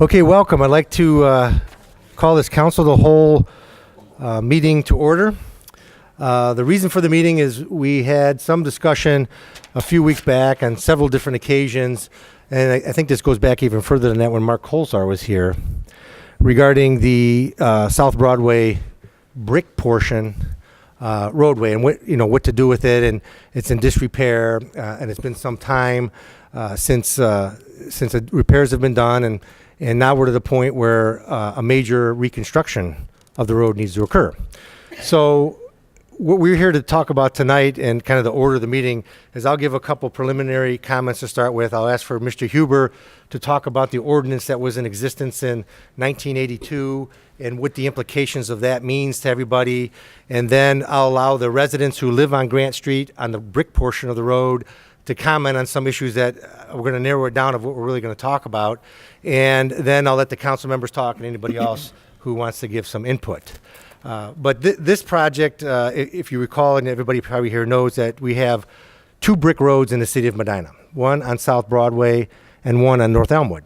Okay, welcome. I'd like to call this council the whole meeting to order. The reason for the meeting is we had some discussion a few weeks back on several different occasions, and I think this goes back even further than that when Mark Colsar was here, regarding the South Broadway brick portion roadway and what to do with it, and it's in disrepair, and it's been some time since the repairs have been done, and now we're to the point where a major reconstruction of the road needs to occur. So what we're here to talk about tonight, and kind of the order of the meeting, is I'll give a couple preliminary comments to start with. I'll ask for Mr. Huber to talk about the ordinance that was in existence in 1982 and what the implications of that means to everybody. And then I'll allow the residents who live on Grant Street on the brick portion of the road to comment on some issues that we're going to narrow it down of what we're really going to talk about. And then I'll let the council members talk and anybody else who wants to give some input. But this project, if you recall, and everybody probably here knows, that we have two brick roads in the city of Medina, one on South Broadway and one on North Elmwood.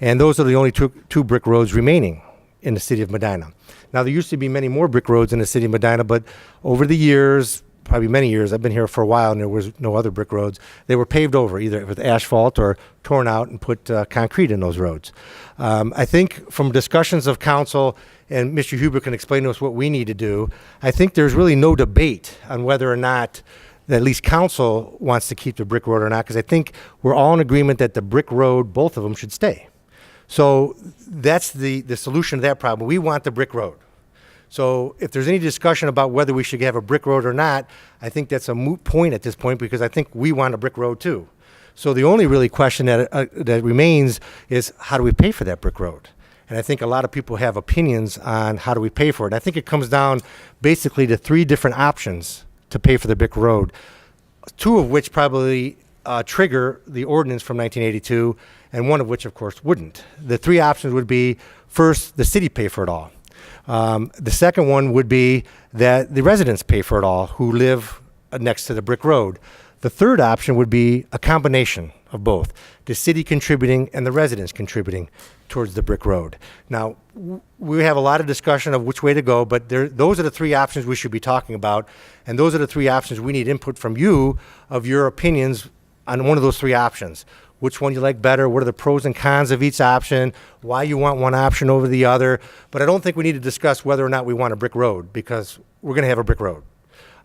And those are the only two brick roads remaining in the city of Medina. Now, there used to be many more brick roads in the city of Medina, but over the years, probably many years, I've been here for a while, and there was no other brick roads. They were paved over, either with asphalt or torn out and put concrete in those roads. I think from discussions of council, and Mr. Huber can explain to us what we need to do, I think there's really no debate on whether or not at least council wants to keep the brick road or not, because I think we're all in agreement that the brick road, both of them, should stay. So that's the solution to that problem. We want the brick road. So if there's any discussion about whether we should have a brick road or not, I think that's a moot point at this point, because I think we want a brick road too. So the only really question that remains is, how do we pay for that brick road? And I think a lot of people have opinions on how do we pay for it. And I think it comes down basically to three different options to pay for the brick road, two of which probably trigger the ordinance from 1982, and one of which, of course, wouldn't. The three options would be, first, the city pay for it all. The second one would be that the residents pay for it all who live next to the brick road. The third option would be a combination of both, the city contributing and the residents contributing towards the brick road. Now, we have a lot of discussion of which way to go, but those are the three options we should be talking about, and those are the three options we need input from you of your opinions on one of those three options. Which one you like better, what are the pros and cons of each option, why you want one option over the other. But I don't think we need to discuss whether or not we want a brick road, because we're going to have a brick road.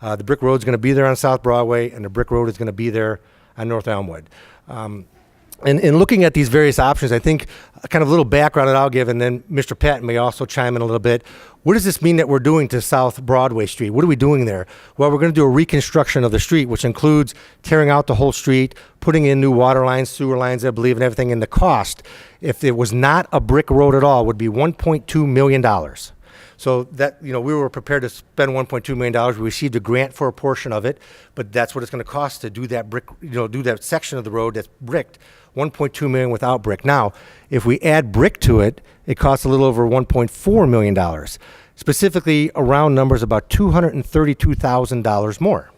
The brick road is going to be there on South Broadway, and the brick road is going to be there on North Elmwood. And in looking at these various options, I think kind of a little background that I'll give, and then Mr. Patton may also chime in a little bit. What does this mean that we're doing to South Broadway Street? What are we doing there? Well, we're going to do a reconstruction of the street, which includes tearing out the whole street, putting in new water lines, sewer lines, I believe, and everything. And the cost, if it was not a brick road at all, would be $1.2 million. So that, we were prepared to spend $1.2 million. We received a grant for a portion of it, but that's what it's going to cost to do that brick, do that section of the road that's bricked. $1.2 million without brick. Now, if we add brick to it, it costs a little over $1.4 million. Specifically, around numbers, about $232,000 more.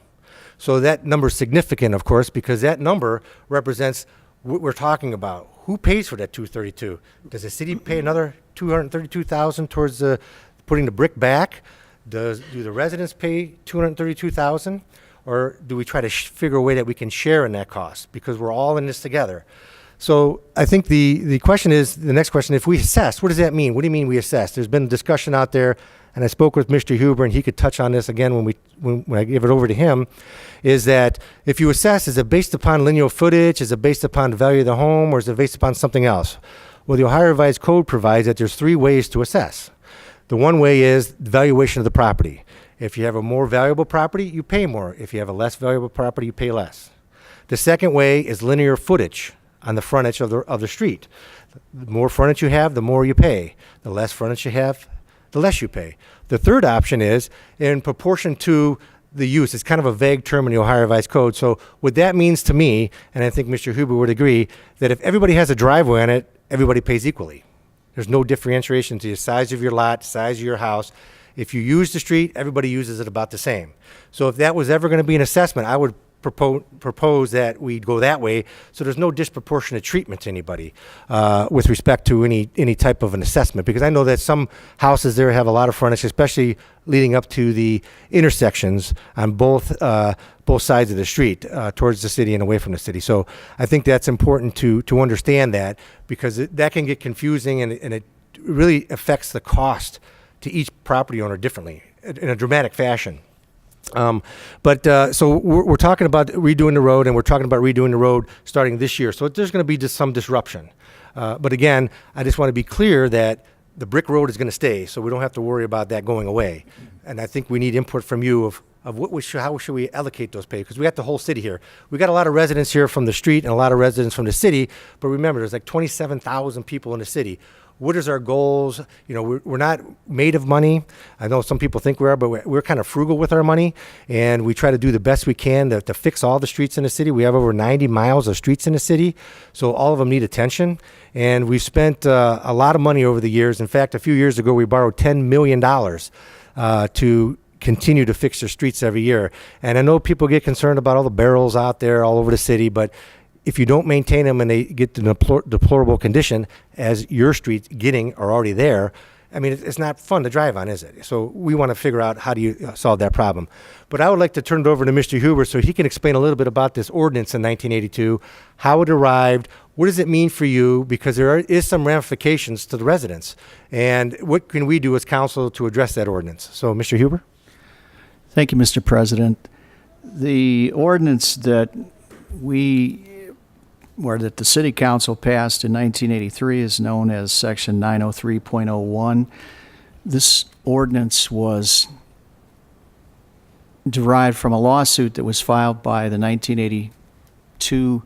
So that number is significant, of course, because that number represents what we're talking about. Who pays for that $232,000? Does the city pay another $232,000 towards putting the brick back? Do the residents pay $232,000? Or do we try to figure a way that we can share in that cost? Because we're all in this together. So I think the question is, the next question, if we assess, what does that mean? What do you mean we assess? There's been discussion out there, and I spoke with Mr. Huber, and he could touch on this again when I give it over to him, is that if you assess, is it based upon lineal footage? Is it based upon the value of the home? Or is it based upon something else? Well, the Ohio Revised Code provides that there's three ways to assess. The one way is the valuation of the property. If you have a more valuable property, you pay more. If you have a less valuable property, you pay less. The second way is linear footage on the frontage of the street. The more frontage you have, the more you pay. The less frontage you have, the less you pay. The third option is in proportion to the use. It's kind of a vague term in the Ohio Revised Code. So what that means to me, and I think Mr. Huber would agree, that if everybody has a driveway on it, everybody pays equally. There's no differentiation to the size of your lot, size of your house. If you use the street, everybody uses it about the same. So if that was ever going to be an assessment, I would propose that we go that way, so there's no disproportionate treatment to anybody with respect to any type of an assessment. Because I know that some houses there have a lot of frontage, especially leading up to the intersections on both sides of the street, towards the city and away from the city. So I think that's important to understand that, because that can get confusing, and it really affects the cost to each property owner differently in a dramatic fashion. So we're talking about redoing the road, and we're talking about redoing the road starting this year. So there's going to be just some disruption. But again, I just want to be clear that the brick road is going to stay, so we don't have to worry about that going away. And I think we need input from you of how should we allocate those pay, because we got the whole city here. We got a lot of residents here from the street and a lot of residents from the city. But remember, there's like 27,000 people in the city. What is our goals? You know, we're not made of money. I know some people think we are, but we're kind of frugal with our money, and we try to do the best we can to fix all the streets in the city. We have over 90 miles of streets in the city, so all of them need attention. And we've spent a lot of money over the years. In fact, a few years ago, we borrowed $10 million to continue to fix their streets every year. And I know people get concerned about all the barrels out there all over the city, but if you don't maintain them and they get to deplorable condition, as your streets are already there, I mean, it's not fun to drive on, is it? So we want to figure out how do you solve that problem. But I would like to turn it over to Mr. Huber so he can explain a little bit about this ordinance in 1982, how it arrived, what does it mean for you, because there is some ramifications to the residents, and what can we do as council to address that ordinance? So, Mr. Huber? Thank you, Mr. President. The ordinance that the City Council passed in 1983 is known as Section 903.01. This ordinance was derived from a lawsuit that was filed by the 1982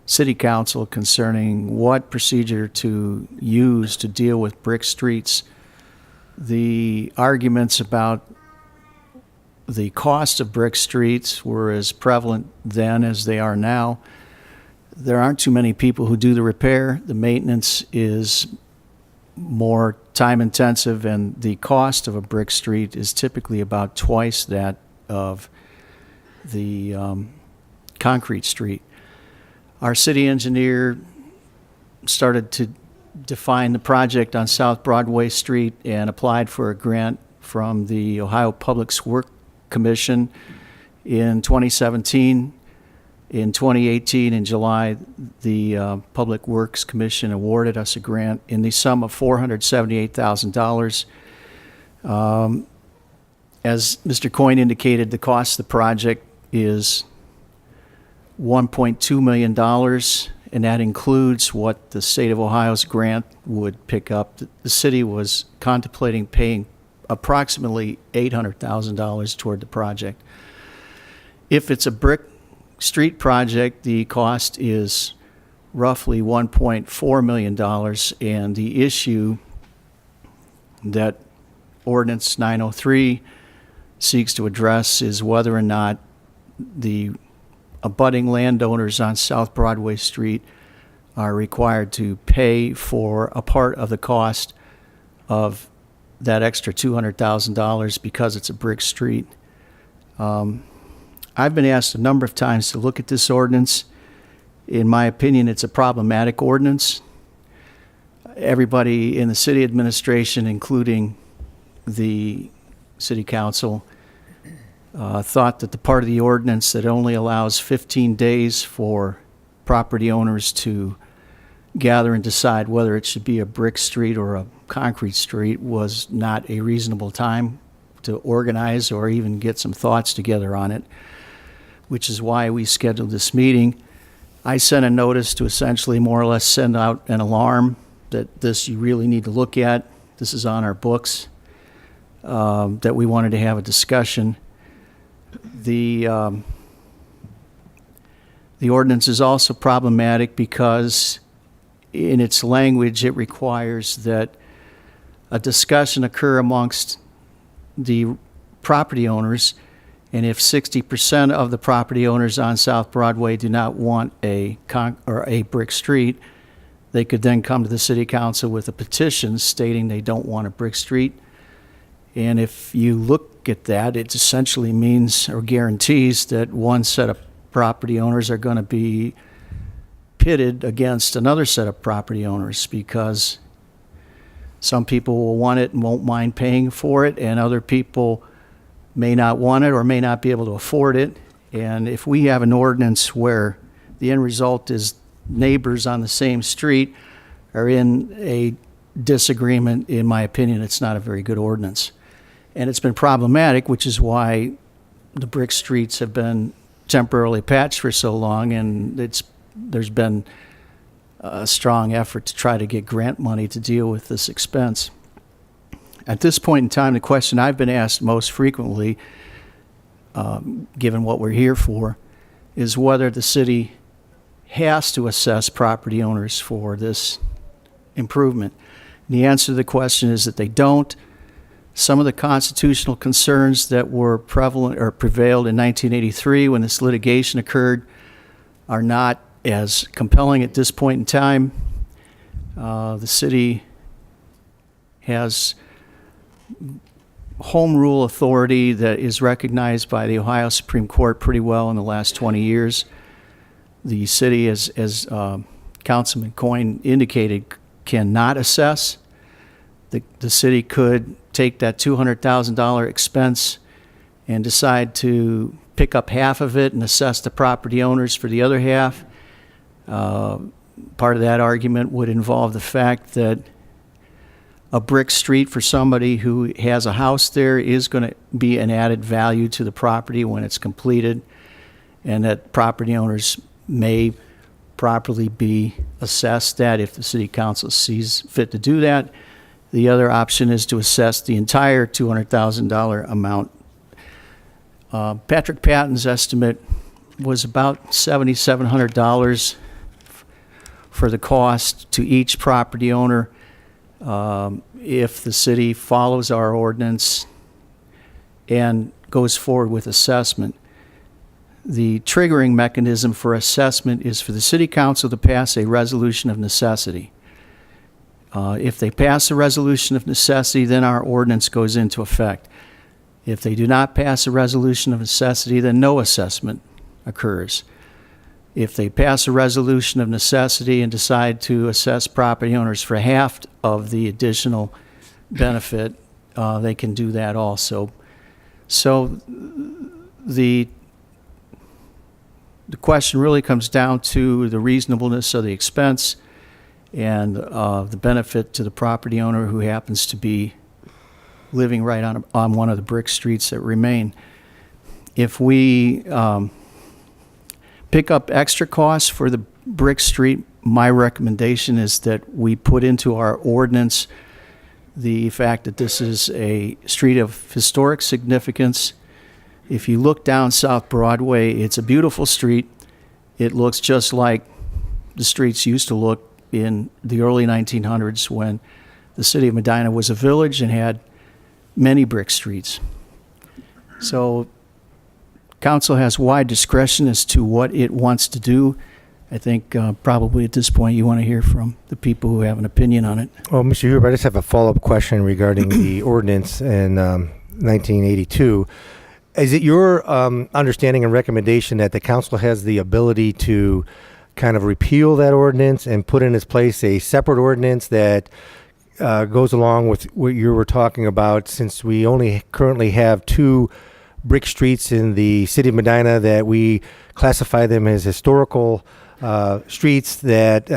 City Council concerning what procedure to use to deal with brick streets. The arguments about the cost of brick streets were as prevalent then as they are now. There aren't too many people who do the repair. The maintenance is more time intensive, and the cost of a brick street is typically about twice that of the concrete street. Our city engineer started to define the project on South Broadway Street and applied for a grant from the Ohio Public Works Commission in 2017. In 2018, in July, the Public Works Commission awarded us a grant in the sum of $478,000. As Mr. Coyne indicated, the cost of the project is $1.2 million, and that includes what the state of Ohio's grant would pick up. The city was contemplating paying approximately $800,000 toward the project. If it's a brick street project, the cost is roughly $1.4 million, and the issue that Ordinance 903 seeks to address is whether or not the abutting landowners on South Broadway Street are required to pay for a part of the cost of that extra $200,000 because it's a brick street. I've been asked a number of times to look at this ordinance. In my opinion, it's a problematic ordinance. Everybody in the city administration, including the city council, thought that the part of the ordinance that only allows 15 days for property owners to gather and decide whether it should be a brick street or a concrete street was not a reasonable time to organize or even get some thoughts together on it, which is why we scheduled this meeting. I sent a notice to essentially more or less send out an alarm that this you really need to look at. This is on our books, that we wanted to have a discussion. The ordinance is also problematic because in its language it requires that a discussion occur amongst the property owners, and if 60% of the property owners on South Broadway do not want a brick street, they could then come to the city council with a petition stating they don't want a brick street. And if you look at that, it essentially means or guarantees that one set of property owners are going to be pitted against another set of property owners, because some people will want it and won't mind paying for it, and other people may not want it or may not be able to afford it. And if we have an ordinance where the end result is neighbors on the same street are in a disagreement, in my opinion, it's not a very good ordinance. And it's been problematic, which is why the brick streets have been temporarily patched for so long, and there's been a strong effort to try to get grant money to deal with this expense. At this point in time, the question I've been asked most frequently, given what we're here for, is whether the city has to assess property owners for this improvement. And the answer to the question is that they don't. Some of the constitutional concerns that were prevalent or prevailed in 1983 when this litigation occurred are not as compelling at this point in time. The city has home rule authority that is recognized by the Ohio Supreme Court pretty well in the last 20 years. The city, as Councilman Coyne indicated, cannot assess. The city could take that $200,000 expense and decide to pick up half of it and assess the property owners for the other half. Part of that argument would involve the fact that a brick street for somebody who has a house there is going to be an added value to the property when it's completed, and that property owners may properly be assessed that if the city council sees fit to do that. The other option is to assess the entire $200,000 amount. Patrick Patton's estimate was about $7,700 for the cost to each property owner. If the city follows our ordinance and goes forward with assessment, the triggering mechanism for assessment is for the city council to pass a resolution of necessity. If they pass a resolution of necessity, then our ordinance goes into effect. If they do not pass a resolution of necessity, then no assessment occurs. If they pass a resolution of necessity and decide to assess property owners for half of the additional benefit, they can do that also. So the question really comes down to the reasonableness of the expense and the benefit to the property owner who happens to be living right on one of the brick streets that remain. If we pick up extra costs for the brick street, my recommendation is that we put into our ordinance the fact that this is a street of historic significance. If you look down South Broadway, it's a beautiful street. It looks just like the streets used to look in the early 1900s when the city of Medina was a village and had many brick streets. So council has wide discretion as to what it wants to do. I think probably at this point you want to hear from the people who have an opinion on it. Well, Mr. Huber, I just have a follow-up question regarding the ordinance in 1982. Is it your understanding and recommendation that the council has the ability to kind of repeal that ordinance and put in its place a separate ordinance that goes along with what you were talking about, since we only currently have 2 brick streets in the city of Medina that we classify them as historical streets that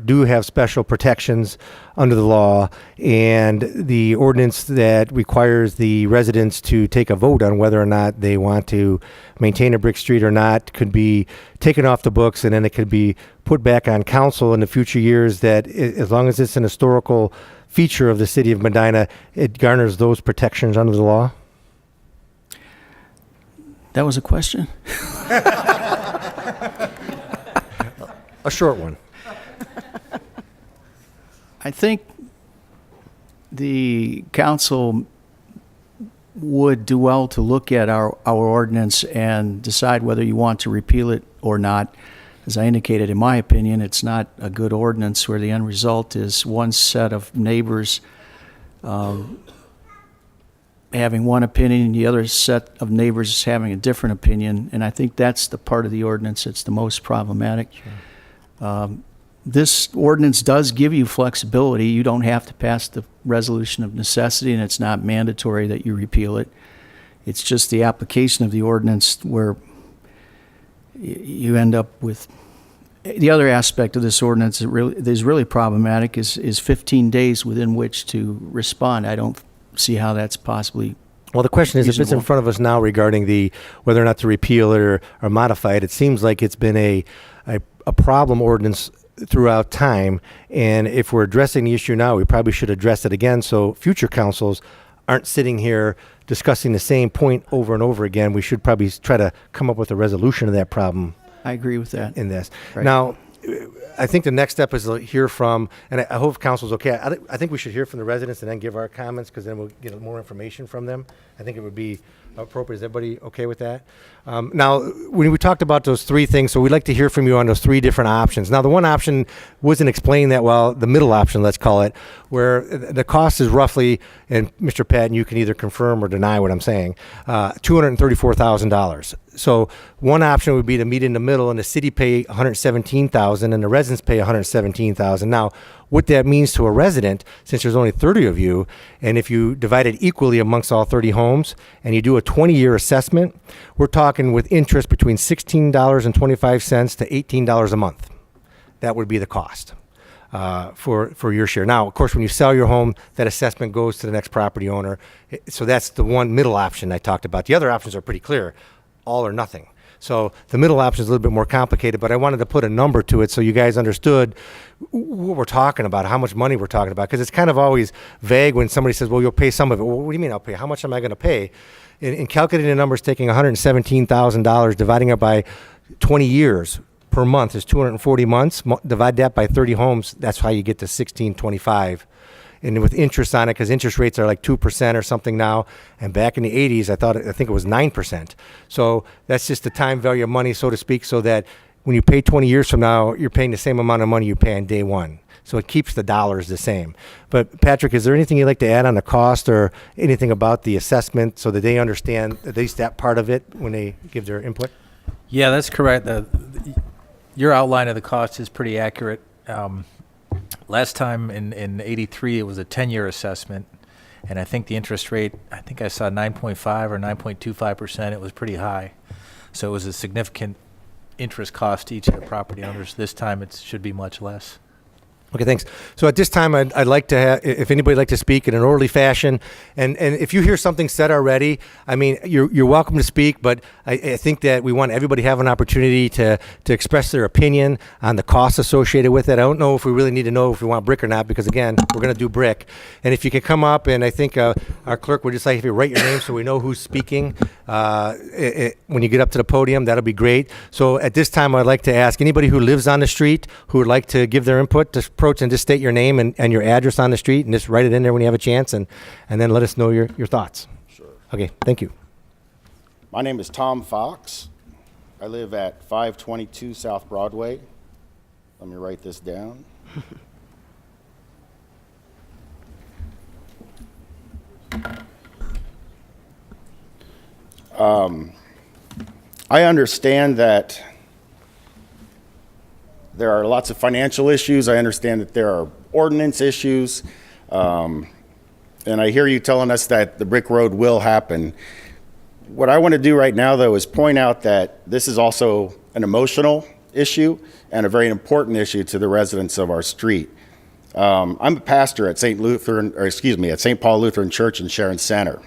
do have special protections under the law, and the ordinance that requires the residents to take a vote on whether or not they want to maintain a brick street or not could be taken off the books, and then it could be put back on council in the future years, that as long as it's an historical feature of the city of Medina, it garners those protections under the law? That was a question? A short one. I think the council would do well to look at our ordinance and decide whether you want to repeal it or not. As I indicated, in my opinion, it's not a good ordinance where the end result is one set of neighbors having one opinion and the other set of neighbors having a different opinion, and I think that's the part of the ordinance that's the most problematic. This ordinance does give you flexibility. You don't have to pass the resolution of necessity, and it's not mandatory that you repeal it. It's just the application of the ordinance where you end up with. The other aspect of this ordinance that is really problematic is 15 days within which to respond. I don't see how that's possibly. Well, the question is, if it's in reasonable. front of us now regarding whether or not to repeal it or modify it, it seems like it's been a problem ordinance throughout time. And if we're addressing the issue now, we probably should address it again so future councils aren't sitting here discussing the same point over and over again. We should probably try to come up with a resolution of that problem I agree with that. in this. Right. Now, I think the next step is to hear from, and I hope council's okay. I think we should hear from the residents and then give our comments, because then we'll get more information from them. I think it would be appropriate. Is everybody okay with that? Now, when we talked about those three things, so we'd like to hear from you on those three different options. Now, the one option wasn't explained that well, the middle option, let's call it, where the cost is roughly, and Mr. Patton, you can either confirm or deny what I'm saying, $234,000. So one option would be to meet in the middle, and the city pay $117,000 and the residents pay $117,000. Now, what that means to a resident, since there's only 30 of you, and if you divide it equally amongst all 30 homes, and you do a 20-year assessment, we're talking with interest between $16.25 to $18 a month. That would be the cost for your share. Now, of course, when you sell your home, that assessment goes to the next property owner. So that's the one middle option I talked about. The other options are pretty clear, all or nothing. So the middle option is a little bit more complicated, but I wanted to put a number to it so you guys understood what we're talking about, how much money we're talking about, because it's kind of always vague when somebody says, well, you'll pay some of it. Well, what do you mean I'll pay? How much am I going to pay? In calculating the numbers, taking $117,000, dividing it by 20 years per month is 240 months. Divide that by 30 homes, that's how you get to 1625. And with interest on it, because interest rates are like 2% or something now, and back in the 80s, I think it was 9%. So that's just the time value of money, so to speak, so that when you pay 20 years from now, you're paying the same amount of money you pay on day one. So it keeps the dollars the same. But Patrick, is there anything you'd like to add on the cost or anything about the assessment so that they understand at least that part of it when they give their input? Yeah, that's correct. Your outline of the cost is pretty accurate. Last time in '83, it was a 10-year assessment, and I think the interest rate, I think I saw 9.5 or 9.25%. It was pretty high. So it was a significant interest cost to each of the property owners. This time it should be much less. Okay, thanks. So at this time, I'd like to have, if anybody would like to speak in an orderly fashion, and if you hear something said already, I mean, you're welcome to speak, but I think that we want everybody to have an opportunity to express their opinion on the costs associated with it. I don't know if we really need to know if we want brick or not, because again, we're going to do brick. And if you could come up, and I think our clerk would just like if you write your name so we know who's speaking when you get up to the podium, that'll be great. So at this time, I'd like to ask anybody who lives on the street who would like to give their input to approach and just state your name and your address on the street and just write it in there when you have a chance, and then let us know your thoughts. Sure. Okay, thank you. My name is Tom Fox. I live at 522 South Broadway. Let me write this down. I understand that there are lots of financial issues. I understand that there are ordinance issues. And I hear you telling us that the brick road will happen. What I want to do right now, though, is point out that this is also an emotional issue and a very important issue to the residents of our street. I'm a pastor at St. Paul Lutheran Church in Sharon Center.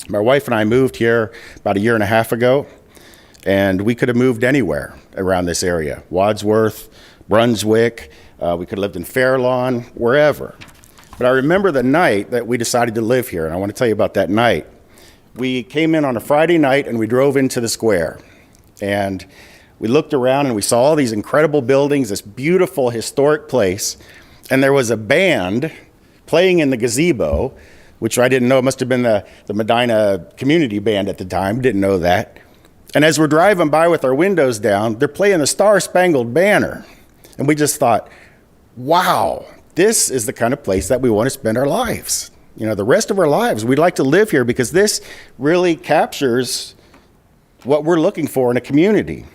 My wife and I moved here about a year and a half ago, and we could have moved anywhere around this area, Wadsworth, Brunswick, we could have lived in Fairlawn, wherever. But I remember the night that we decided to live here, and I want to tell you about that night. We came in on a Friday night, and we drove into the square. And we looked around, and we saw all these incredible buildings, this beautiful historic place. And there was a band playing in the gazebo, which I didn't know. It must have been the Medina Community Band at the time. Didn't know that. And as we're driving by with our windows down, they're playing the Star-Spangled Banner. And we just thought, wow, this is the kind of place that we want to spend our lives. the rest of our lives. We'd like to live here because this really captures what we're looking for in a community.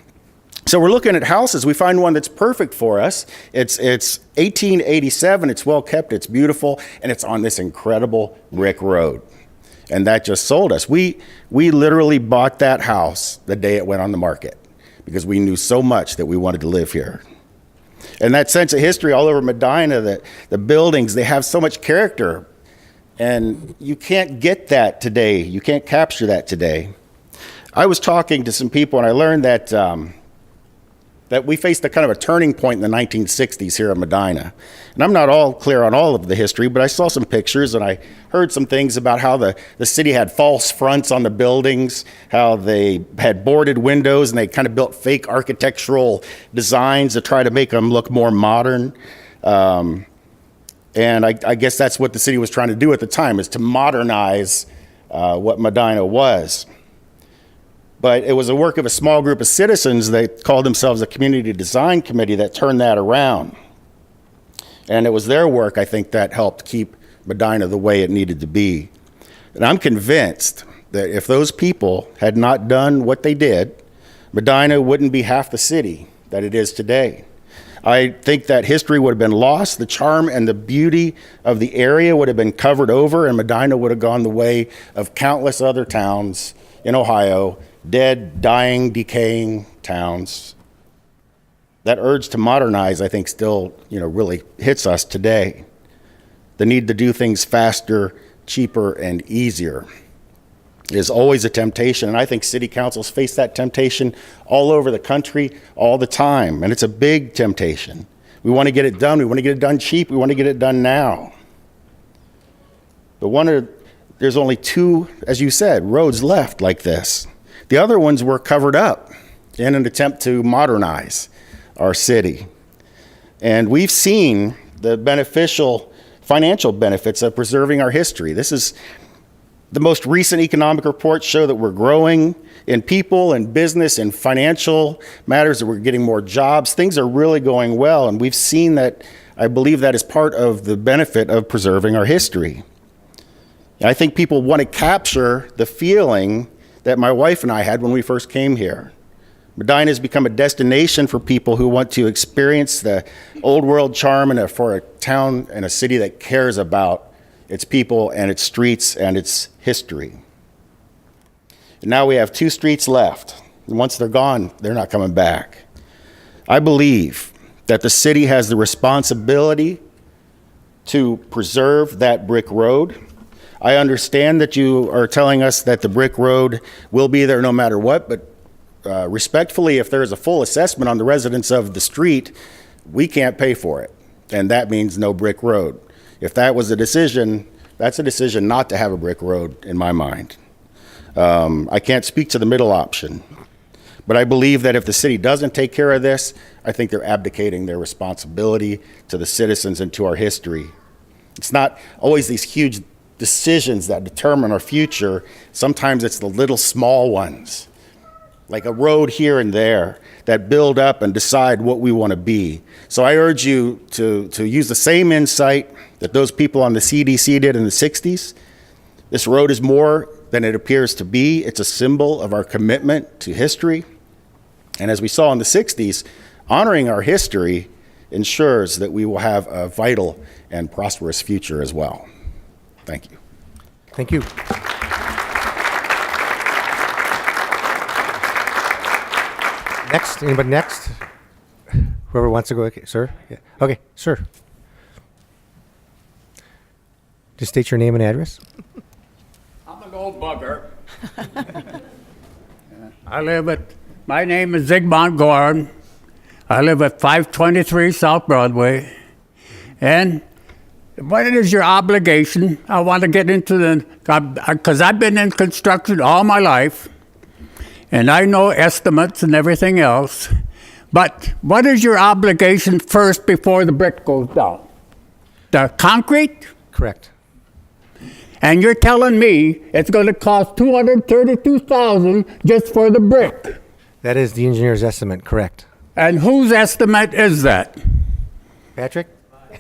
So we're looking at houses. We find one that's perfect for us. It's 1887. It's well kept. It's beautiful, and it's on this incredible brick road. And that just sold us. We literally bought that house the day it went on the market because we knew so much that we wanted to live here. And that sense of history all over Medina, the buildings, they have so much character. And you can't get that today. You can't capture that today. I was talking to some people, and I learned that that we faced a kind of a turning point in the 1960s here in Medina. And I'm not all clear on all of the history, but I saw some pictures and I heard some things about how the city had false fronts on the buildings, how they had boarded windows, and they kind of built fake architectural designs to try to make them look more modern. And I guess that's what the city was trying to do at the time, is to modernize what Medina was. But it was a work of a small group of citizens that called themselves a community design committee that turned that around. And it was their work, I think, that helped keep Medina the way it needed to be. And I'm convinced that if those people had not done what they did, Medina wouldn't be half the city that it is today. I think that history would have been lost. The charm and the beauty of the area would have been covered over, and Medina would have gone the way of countless other towns in Ohio, dead, dying, decaying towns. That urge to modernize, I think, still, really hits us today. The need to do things faster, cheaper, and easier is always a temptation, and I think city councils face that temptation all over the country all the time, and it's a big temptation. We want to get it done. We want to get it done cheap. We want to get it done now. But there's only 2, as you said, roads left like this. The other ones were covered up in an attempt to modernize our city. And we've seen the beneficial financial benefits of preserving our history. This is the most recent economic reports show that we're growing in people and business and financial matters, that we're getting more jobs. Things are really going well. And we've seen that. I believe that is part of the benefit of preserving our history. And I think people want to capture the feeling that my wife and I had when we first came here. Medina has become a destination for people who want to experience the old world charm, and for a town and a city that cares about its people and its streets and its history. And now we have 2 streets left. And once they're gone, they're not coming back. I believe that the city has the responsibility to preserve that brick road. I understand that you are telling us that the brick road will be there no matter what, but respectfully, if there is a full assessment on the residents of the street, we can't pay for it. And that means no brick road. If that was a decision, that's a decision not to have a brick road in my mind. I can't speak to the middle option, but I believe that if the city doesn't take care of this, I think they're abdicating their responsibility to the citizens and to our history. It's not always these huge decisions that determine our future. Sometimes it's the little small ones, like a road here and there, that build up and decide what we want to be. So I urge you to use the same insight that those people on the CDC did in the 60s. This road is more than it appears to be. It's a symbol of our commitment to history. And as we saw in the 60s, honoring our history ensures that we will have a vital and prosperous future as well. Thank you. Thank you. Next, anybody next? Whoever wants to go, okay, sir? Yeah. Okay, sir. Just state your name and address. I'm an old bugger. My name is Zygmunt Gorin. I live at 523 South Broadway. And what is your obligation? I want to get into because I've been in construction all my life, and I know estimates and everything else. But what is your obligation first before the brick goes down? The concrete? Correct. And you're telling me it's going to cost $232,000 just for the brick. That is the engineer's estimate, correct. And whose estimate is that? Patrick?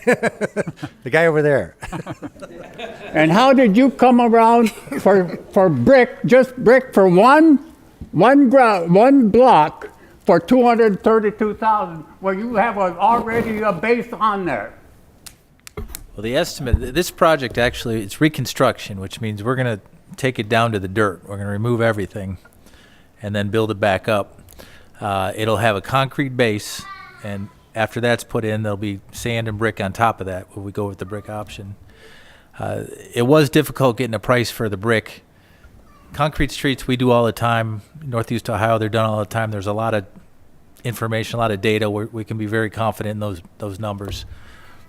The guy over there. And how did you come around for brick, just brick for one block for 232,000, where you have already a base on there? Well, the estimate, this project actually, it's reconstruction, which means we're going to take it down to the dirt. We're going to remove everything and then build it back up. It'll have a concrete base, and after that's put in, there'll be sand and brick on top of that when we go with the brick option. It was difficult getting a price for the brick. Concrete streets we do all the time. Northeast Ohio, they're done all the time. There's a lot of information, a lot of data where we can be very confident in those numbers.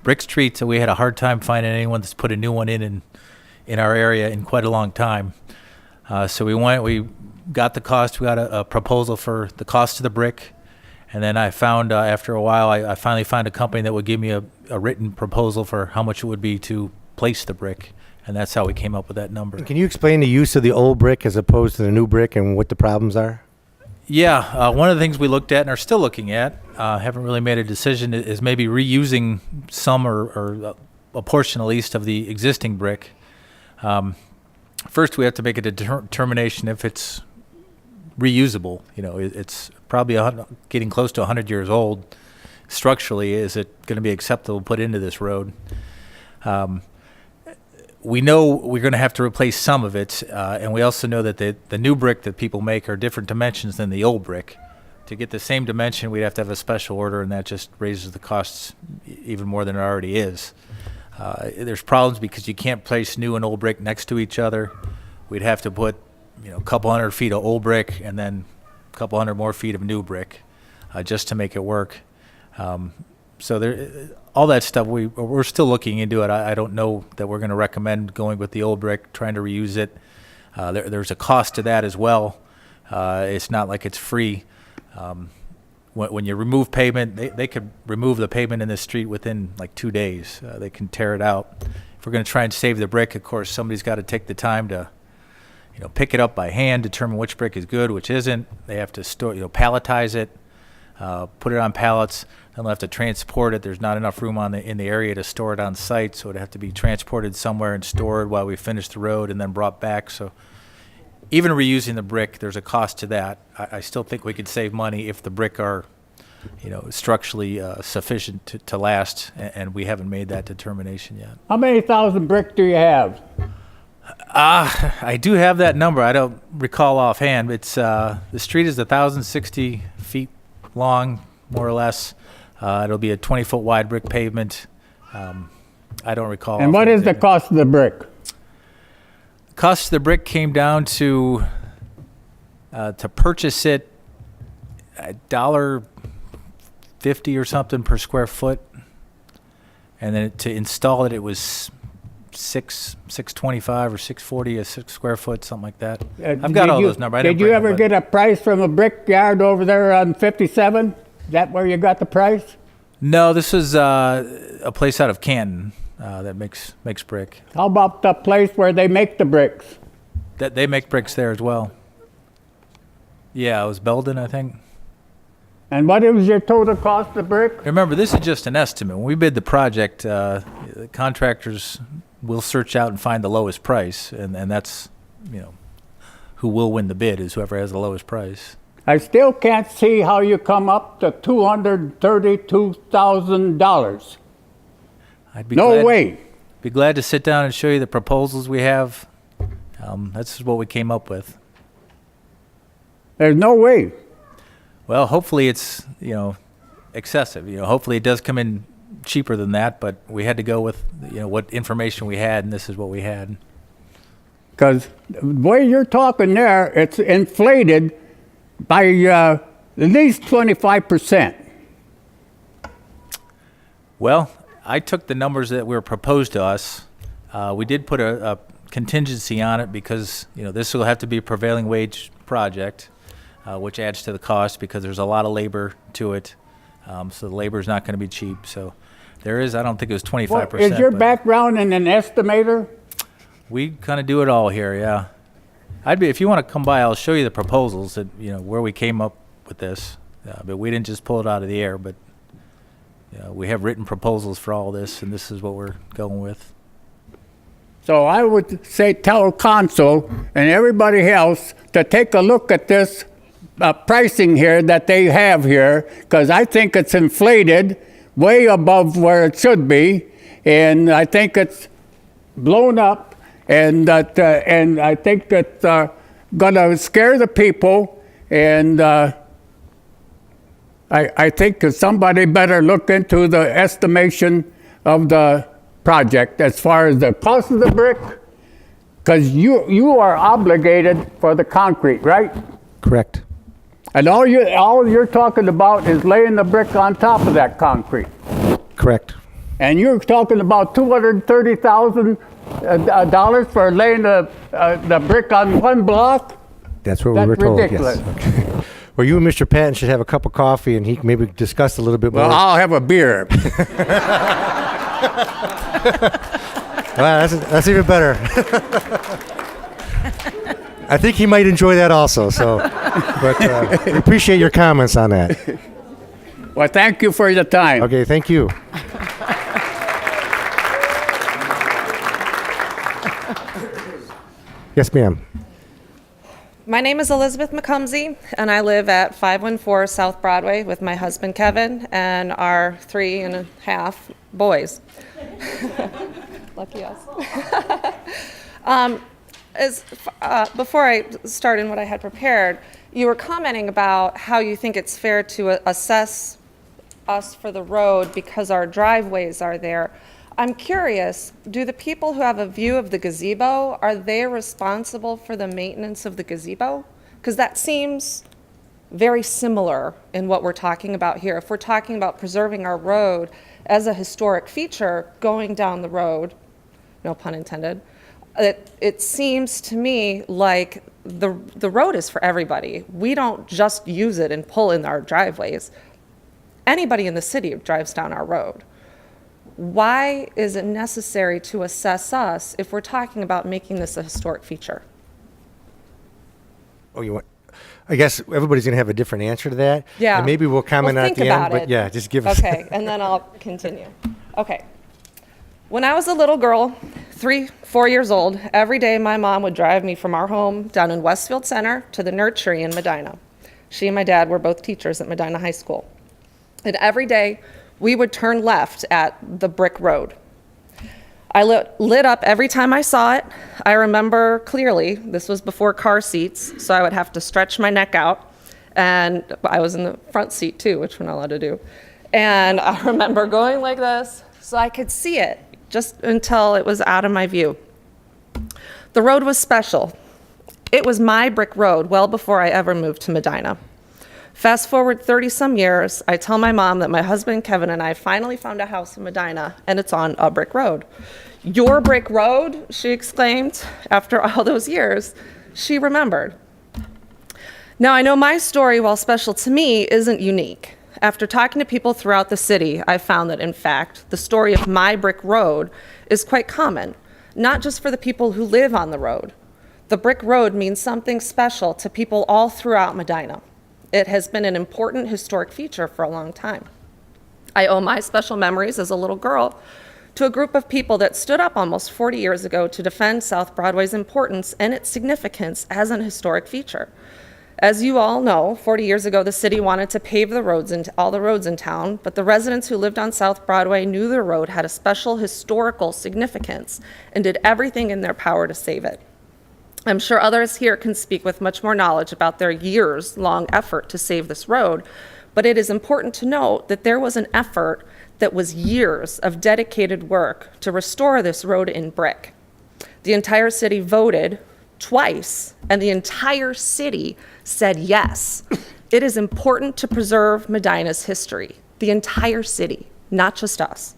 Brick streets, we had a hard time finding anyone that's put a new one in our area in quite a long time. So we got the cost. We got a proposal for the cost of the brick. And then I found, after a while, I finally found a company that would give me a written proposal for how much it would be to place the brick. And that's how we came up with that number. Can you explain the use of the old brick as opposed to the new brick and what the problems are? Yeah, one of the things we looked at and are still looking at, haven't really made a decision, is maybe reusing some or a portion at least of the existing brick. First, we have to make a determination if it's reusable. You know, it's probably getting close to 100 years old. Structurally, is it going to be acceptable to put into this road? We know we're going to have to replace some of it, and we also know that the new brick that people make are different dimensions than the old brick. To get the same dimension, we'd have to have a special order, and that just raises the costs even more than it already is. There's problems because you can't place new and old brick next to each other. We'd have to put, a couple 100 feet of old brick and then a couple 100 more feet of new brick, just to make it work. So all that stuff, we're still looking into it. I don't know that we're going to recommend going with the old brick, trying to reuse it. There's a cost to that as well. It's not like it's free. When you remove pavement, they could remove the pavement in the street within like 2 days. They can tear it out. If we're going to try and save the brick, of course, somebody's got to take the time to, pick it up by hand, determine which brick is good, which isn't. They have to store, palletize it, put it on pallets. Then they'll have to transport it. There's not enough room in the area to store it on site, so it'd have to be transported somewhere and stored while we finish the road and then brought back. So even reusing the brick, there's a cost to that. I still think we could save money if the brick are, structurally sufficient to last, and we haven't made that determination yet. How many thousand brick do you have? I do have that number. I don't recall offhand. It's the street is 1,060 feet long, more or less. It'll be a 20-foot wide brick pavement. I don't recall. And what is the cost of the brick? Cost of the brick came down to purchase it $1.50 or something per square foot, and then to install it, it was $6.25 or $6.40 a square foot, something like that. I've got all those numbers. Did you ever get a price from a brickyard over there on 57? Is that where you got the price? No, this is a place out of Canton that makes brick. How about the place where they make the bricks? That they make bricks there as well. Yeah, it was Belden, I think. And what was your total cost of brick? Remember, this is just an estimate. When we bid the project, the contractors will search out and find the lowest price, and that's, who will win the bid is whoever has the lowest price. I still can't see how you come up to $232,000. I'd be No way. Be glad to sit down and show you the proposals we have. That's what we came up with. There's no way. Well, hopefully it's, excessive. Hopefully it does come in cheaper than that, but we had to go with, what information we had, and this is what we had. Because the way you're talking there, it's inflated by at least 25%. Well, I took the numbers that were proposed to us. We did put a contingency on it because, this will have to be a prevailing wage project, which adds to the cost because there's a lot of labor to it. So the labor is not going to be cheap. So there is, I don't think it was 25%. Is your but background in an estimator? we kind of do it all here, yeah. If you want to come by, I'll show you the proposals that, where we came up with this. But we didn't just pull it out of the air, but we have written proposals for all this, and this is what we're going with. So I would say tell council and everybody else to take a look at this pricing here that they have here, because I think it's inflated way above where it should be, and I think it's blown up, and that and I think it's gonna scare the people, and I think that somebody better look into the estimation of the project as far as the cost of the brick, because you are obligated for the concrete, right? Correct. And all you're talking about is laying the brick on top of that concrete. Correct. And you're talking about $230,000 for laying the brick on one block? That's what we That's were told. ridiculous. Yes. Okay. Well, you and Mr. Patton should have a cup of coffee, and he can maybe discuss a little bit more. Well, I'll have a beer. Wow, that's even better. I think he might enjoy that also. So, but we appreciate your comments on that. Well, thank you for your time. Okay, thank you. Yes, ma'am. My name is Elizabeth McCumsey, and I live at 514 South Broadway with my husband Kevin and our 3.5 boys. Lucky us. Before I start in what I had prepared, you were commenting about how you think it's fair to assess us for the road because our driveways are there. I'm curious, do the people who have a view of the gazebo, are they responsible for the maintenance of the gazebo? Because that seems very similar in what we're talking about here. If we're talking about preserving our road as a historic feature going down the road, no pun intended, it seems to me like the road is for everybody. We don't just use it and pull in our driveways. Anybody in the city drives down our road. Why is it necessary to assess us if we're talking about making this a historic feature? Oh, you want? I guess everybody's going to have a different answer to that. Yeah. And maybe we'll comment Well, at the think end. about But it. yeah, just give us. Okay, and then I'll continue. Okay. When I was a little girl, 3-4 years old, every day my mom would drive me from our home down in Westfield Center to the nursery in Medina. She and my dad were both teachers at Medina High School. And every day we would turn left at the brick road. I lit up every time I saw it. I remember clearly, this was before car seats, so I would have to stretch my neck out. And I was in the front seat too, which we're not allowed to do. And I remember going like this so I could see it just until it was out of my view. The road was special. It was my brick road well before I ever moved to Medina. Fast forward 30-some years, I tell my mom that my husband Kevin and I finally found a house in Medina, and it's on a brick road. Your brick road, she exclaimed. After all those years, she remembered. Now, I know my story, while special to me, isn't unique. After talking to people throughout the city, I found that, in fact, the story of my brick road is quite common, not just for the people who live on the road. The brick road means something special to people all throughout Medina. It has been an important historic feature for a long time. I owe my special memories as a little girl to a group of people that stood up almost 40 years ago to defend South Broadway's importance and its significance as an historic feature. As you all know, 40 years ago, the city wanted to pave the roads all the roads in town, but the residents who lived on South Broadway knew the road had a special historical significance and did everything in their power to save it. I'm sure others here can speak with much more knowledge about their years-long effort to save this road, but it is important to note that there was an effort that was years of dedicated work to restore this road in brick. The entire city voted twice, and the entire city said yes. It is important to preserve Medina's history, the entire city, not just us.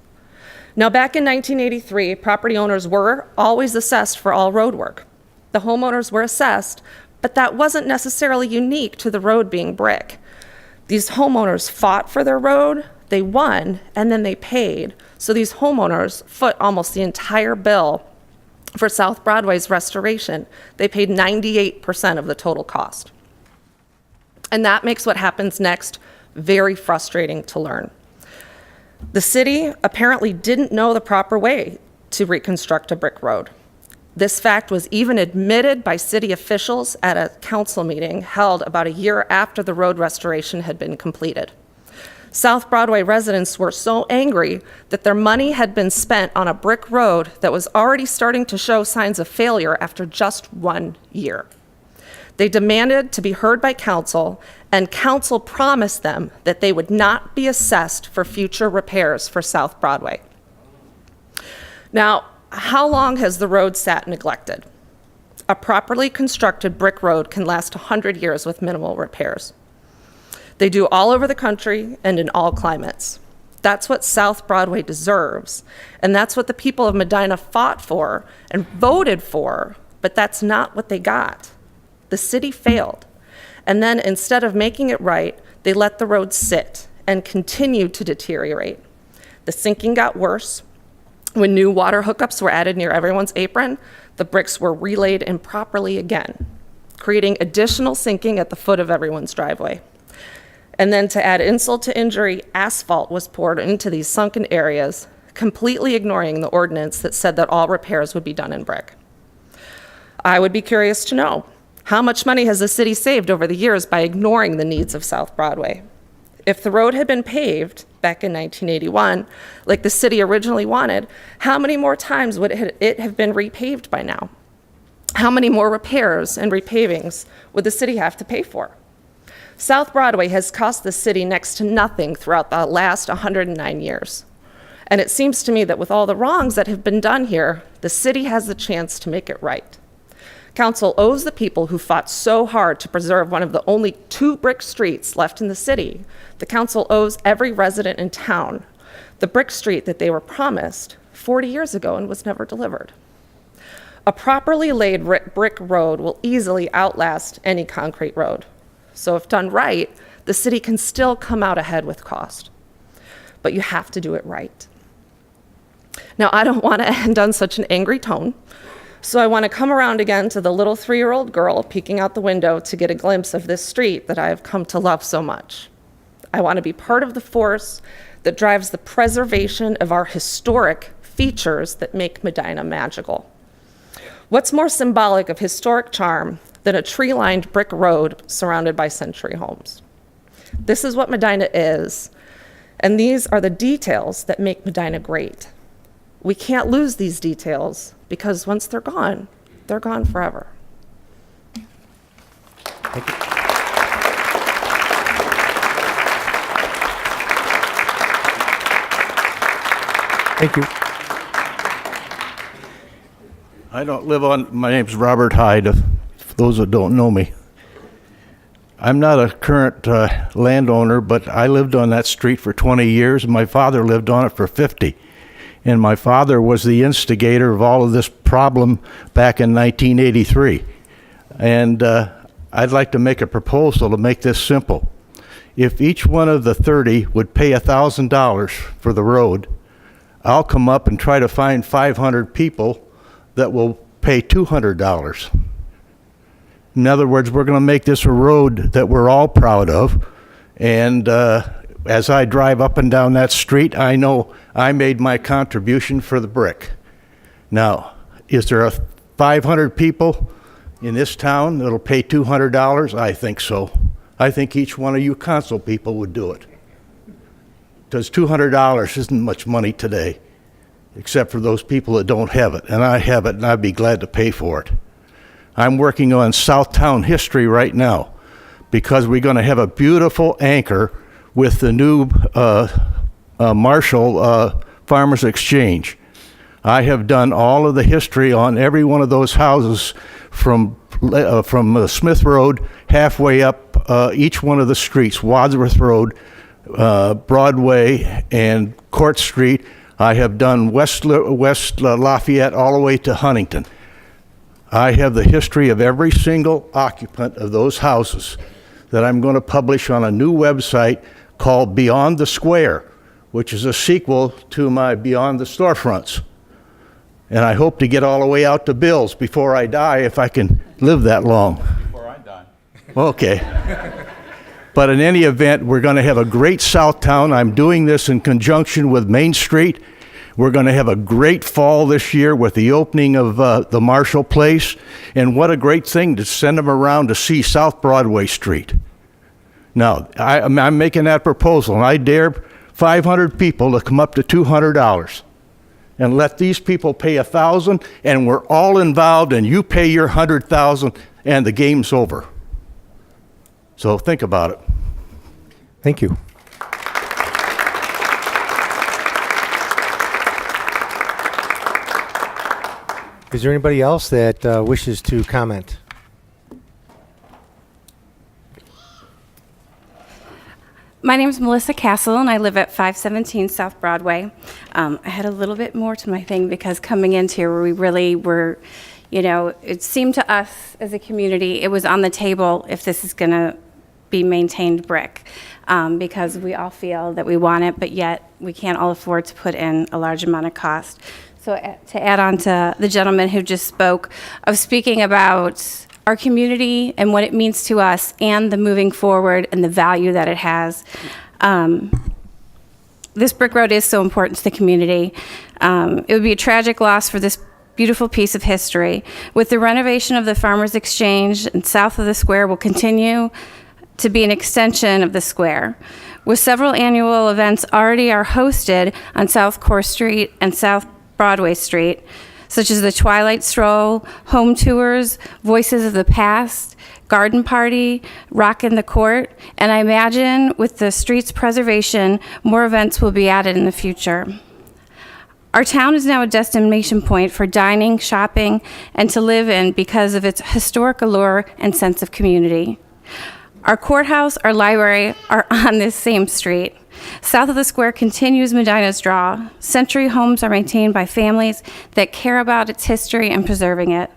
Now, back in 1983, property owners were always assessed for all road work. The homeowners were assessed, but that wasn't necessarily unique to the road being brick. These homeowners fought for their road, they won, and then they paid. So these homeowners foot almost the entire bill for South Broadway's restoration. They paid 98% of the total cost. And that makes what happens next very frustrating to learn. The city apparently didn't know the proper way to reconstruct a brick road. This fact was even admitted by city officials at a council meeting held about a year after the road restoration had been completed. South Broadway residents were so angry that their money had been spent on a brick road that was already starting to show signs of failure after just 1 year. They demanded to be heard by council, and council promised them that they would not be assessed for future repairs for South Broadway. Now, how long has the road sat neglected? A properly constructed brick road can last 100 years with minimal repairs. They do all over the country and in all climates. That's what South Broadway deserves, and that's what the people of Medina fought for and voted for, but that's not what they got. The city failed, and then instead of making it right, they let the road sit and continued to deteriorate. The sinking got worse. When new water hookups were added near everyone's apron, the bricks were relaid improperly again, creating additional sinking at the foot of everyone's driveway. And then to add insult to injury, asphalt was poured into these sunken areas, completely ignoring the ordinance that said that all repairs would be done in brick. I would be curious to know, how much money has the city saved over the years by ignoring the needs of South Broadway? If the road had been paved back in 1981, like the city originally wanted, how many more times would it have been repaved by now? How many more repairs and repavings would the city have to pay for? South Broadway has cost the city next to nothing throughout the last 109 years. And it seems to me that with all the wrongs that have been done here, the city has the chance to make it right. Council owes the people who fought so hard to preserve one of the only 2 brick streets left in the city. The council owes every resident in town the brick street that they were promised 40 years ago and was never delivered. A properly laid brick road will easily outlast any concrete road. So if done right, the city can still come out ahead with cost. But you have to do it right. Now, I don't want to end on such an angry tone, so I want to come around again to the little 3-year-old girl peeking out the window to get a glimpse of this street that I have come to love so much. I want to be part of the force that drives the preservation of our historic features that make Medina magical. What's more symbolic of historic charm than a tree-lined brick road surrounded by century homes? This is what Medina is, and these are the details that make Medina great. We can't lose these details because once they're gone forever. Thank you. Thank you. I don't live on, my name's Robert Hyde, for those that don't know me. I'm not a current landowner, but I lived on that street for 20 years, and my father lived on it for 50. And my father was the instigator of all of this problem back in 1983. And I'd like to make a proposal to make this simple. If each one of the 30 would pay $1,000 for the road, I'll come up and try to find 500 people that will pay $200. In other words, we're going to make this a road that we're all proud of. And as I drive up and down that street, I know I made my contribution for the brick. Now, is there 500 people in this town that'll pay $200? I think so. I think each one of you council people would do it. Because $200 isn't much money today, except for those people that don't have it. And I have it, and I'd be glad to pay for it. I'm working on Southtown history right now, because we're going to have a beautiful anchor with the new Marshall Farmers Exchange. I have done all of the history on every one of those houses from Smith Road halfway up each one of the streets, Wadsworth Road, Broadway, and Court Street. I have done West Lafayette all the way to Huntington. I have the history of every single occupant of those houses that I'm going to publish on a new website called Beyond the Square, which is a sequel to my Beyond the Storefronts. And I hope to get all the way out to Bill's before I die, if I can live that long. Before I die. Okay. But in any event, we're going to have a great Southtown. I'm doing this in conjunction with Main Street. We're going to have a great fall this year with the opening of the Marshall Place. And what a great thing to send them around to see South Broadway Street. Now, I'm making that proposal, and I dare 500 people to come up to $200 and let these people pay $1,000, and we're all involved, and you pay your $100,000, and the game's over. So think about it. Thank you. Is there anybody else that wishes to comment? My name is Melissa Castle, and I live at 517 South Broadway. I had a little bit more to my thing because coming into here, we really were, it seemed to us as a community, it was on the table if this is going to be maintained brick, because we all feel that we want it, but yet we can't all afford to put in a large amount of cost. So to add on to the gentleman who just spoke of speaking about our community and what it means to us and the moving forward and the value that it has. This brick road is so important to the community. It would be a tragic loss for this beautiful piece of history. With the renovation of the Farmers Exchange and south of the square will continue to be an extension of the square. With several annual events already are hosted on South Core Street and South Broadway Street, such as the Twilight Stroll, home tours, Voices of the Past, Garden Party, Rock in the Court, and I imagine with the street's preservation, more events will be added in the future. Our town is now a destination point for dining, shopping, and to live in because of its historic allure and sense of community. Our courthouse, our library are on this same street. South of the square continues Medina's draw. Century homes are maintained by families that care about its history and preserving it.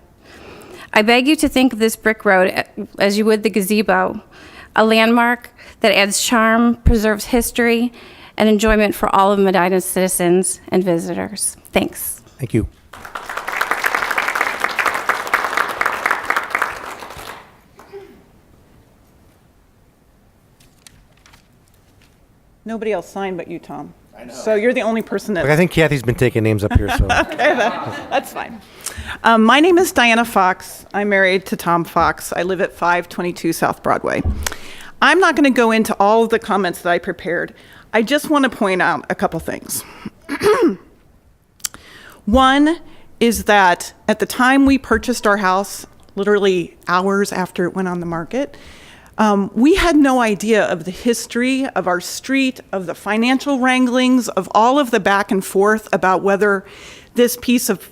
I beg you to think of this brick road as you would the gazebo, a landmark that adds charm, preserves history, and enjoyment for all of Medina's citizens and visitors. Thanks. Thank you. Nobody else signed but you, Tom. I know. So you're the only person that. Look, I think Kathy's been taking names up here, so. That's fine. My name is Diana Fox. I'm married to Tom Fox. I live at 522 South Broadway. I'm not going to go into all of the comments that I prepared. I just want to point out a couple things. One is that at the time we purchased our house, literally hours after it went on the market, we had no idea of the history of our street, of the financial wranglings, of all of the back and forth about whether this piece of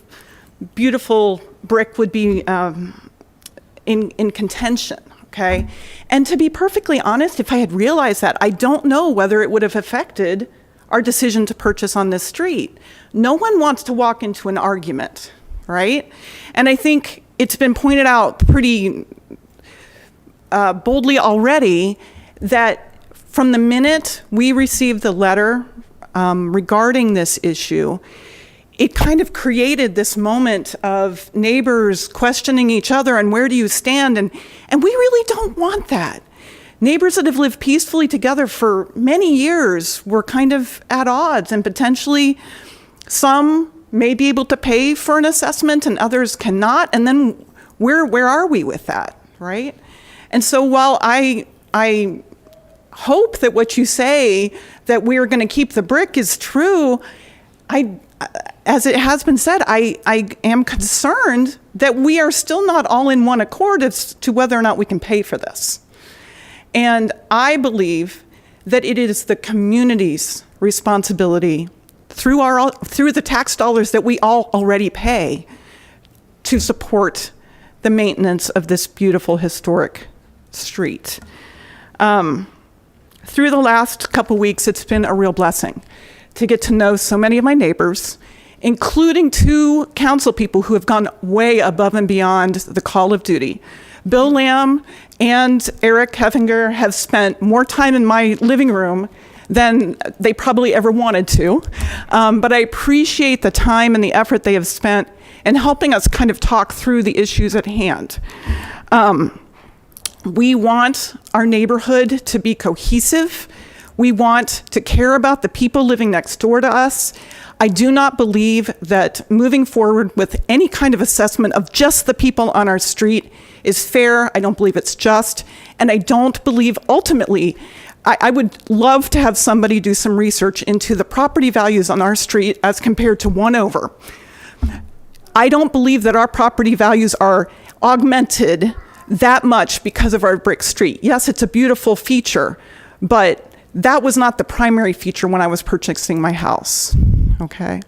beautiful brick would be in contention, okay? And to be perfectly honest, if I had realized that, I don't know whether it would have affected our decision to purchase on this street. No one wants to walk into an argument, right? And I think it's been pointed out pretty boldly already that from the minute we received the letter regarding this issue, it kind of created this moment of neighbors questioning each other and where do you stand, and we really don't want that. Neighbors that have lived peacefully together for many years were kind of at odds, and potentially some may be able to pay for an assessment and others cannot, and then where are we with that, right? And so while I hope that what you say, that we are going to keep the brick, is true, as it has been said, I am concerned that we are still not all in one accord as to whether or not we can pay for this. And I believe that it is the community's responsibility through the tax dollars that we all already pay to support the maintenance of this beautiful historic street. Through the last couple weeks, it's been a real blessing to get to know so many of my neighbors, including 2 council people who have gone way above and beyond the call of duty. Bill Lamb and Eric Heffinger have spent more time in my living room than they probably ever wanted to. But I appreciate the time and the effort they have spent in helping us kind of talk through the issues at hand. We want our neighborhood to be cohesive. We want to care about the people living next door to us. I do not believe that moving forward with any kind of assessment of just the people on our street is fair. I don't believe it's just. And I don't believe ultimately, I would love to have somebody do some research into the property values on our street as compared to 1 I don't believe that our property values are augmented that much because of our brick street. Yes, it's a beautiful feature, but that was not the primary feature when I was purchasing my house, okay?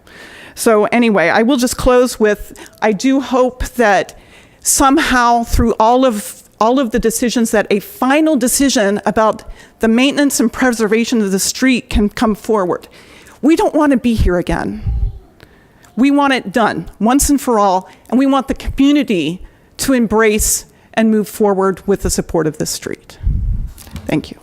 So anyway, I will just close with, I do hope that somehow through all of the decisions, that a final decision about the maintenance and preservation of the street can come forward. We don't want to be here again. We want it done once and for all, and we want the community to embrace and move forward with the support of this street. Thank you.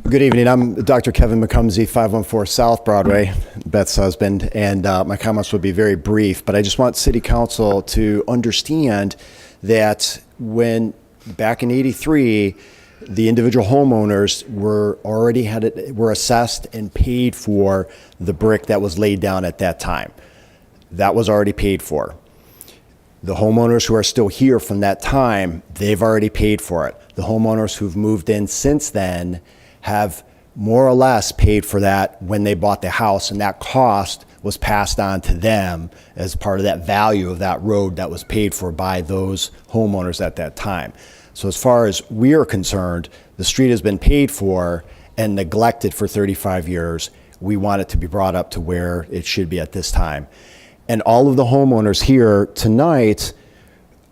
Good evening. I'm Dr. Kevin McCumsey, 514 South Broadway, Beth's husband, and my comments will be very brief, but I just want City Council to understand that when back in '83, the individual homeowners were assessed and paid for the brick that was laid down at that time. That was already paid for. The homeowners who are still here from that time, they've already paid for it. The homeowners who've moved in since then have more or less paid for that when they bought the house, and that cost was passed on to them as part of that value of that road that was paid for by those homeowners at that time. So as far as we are concerned, the street has been paid for and neglected for 35 years. We want it to be brought up to where it should be at this time. And all of the homeowners here tonight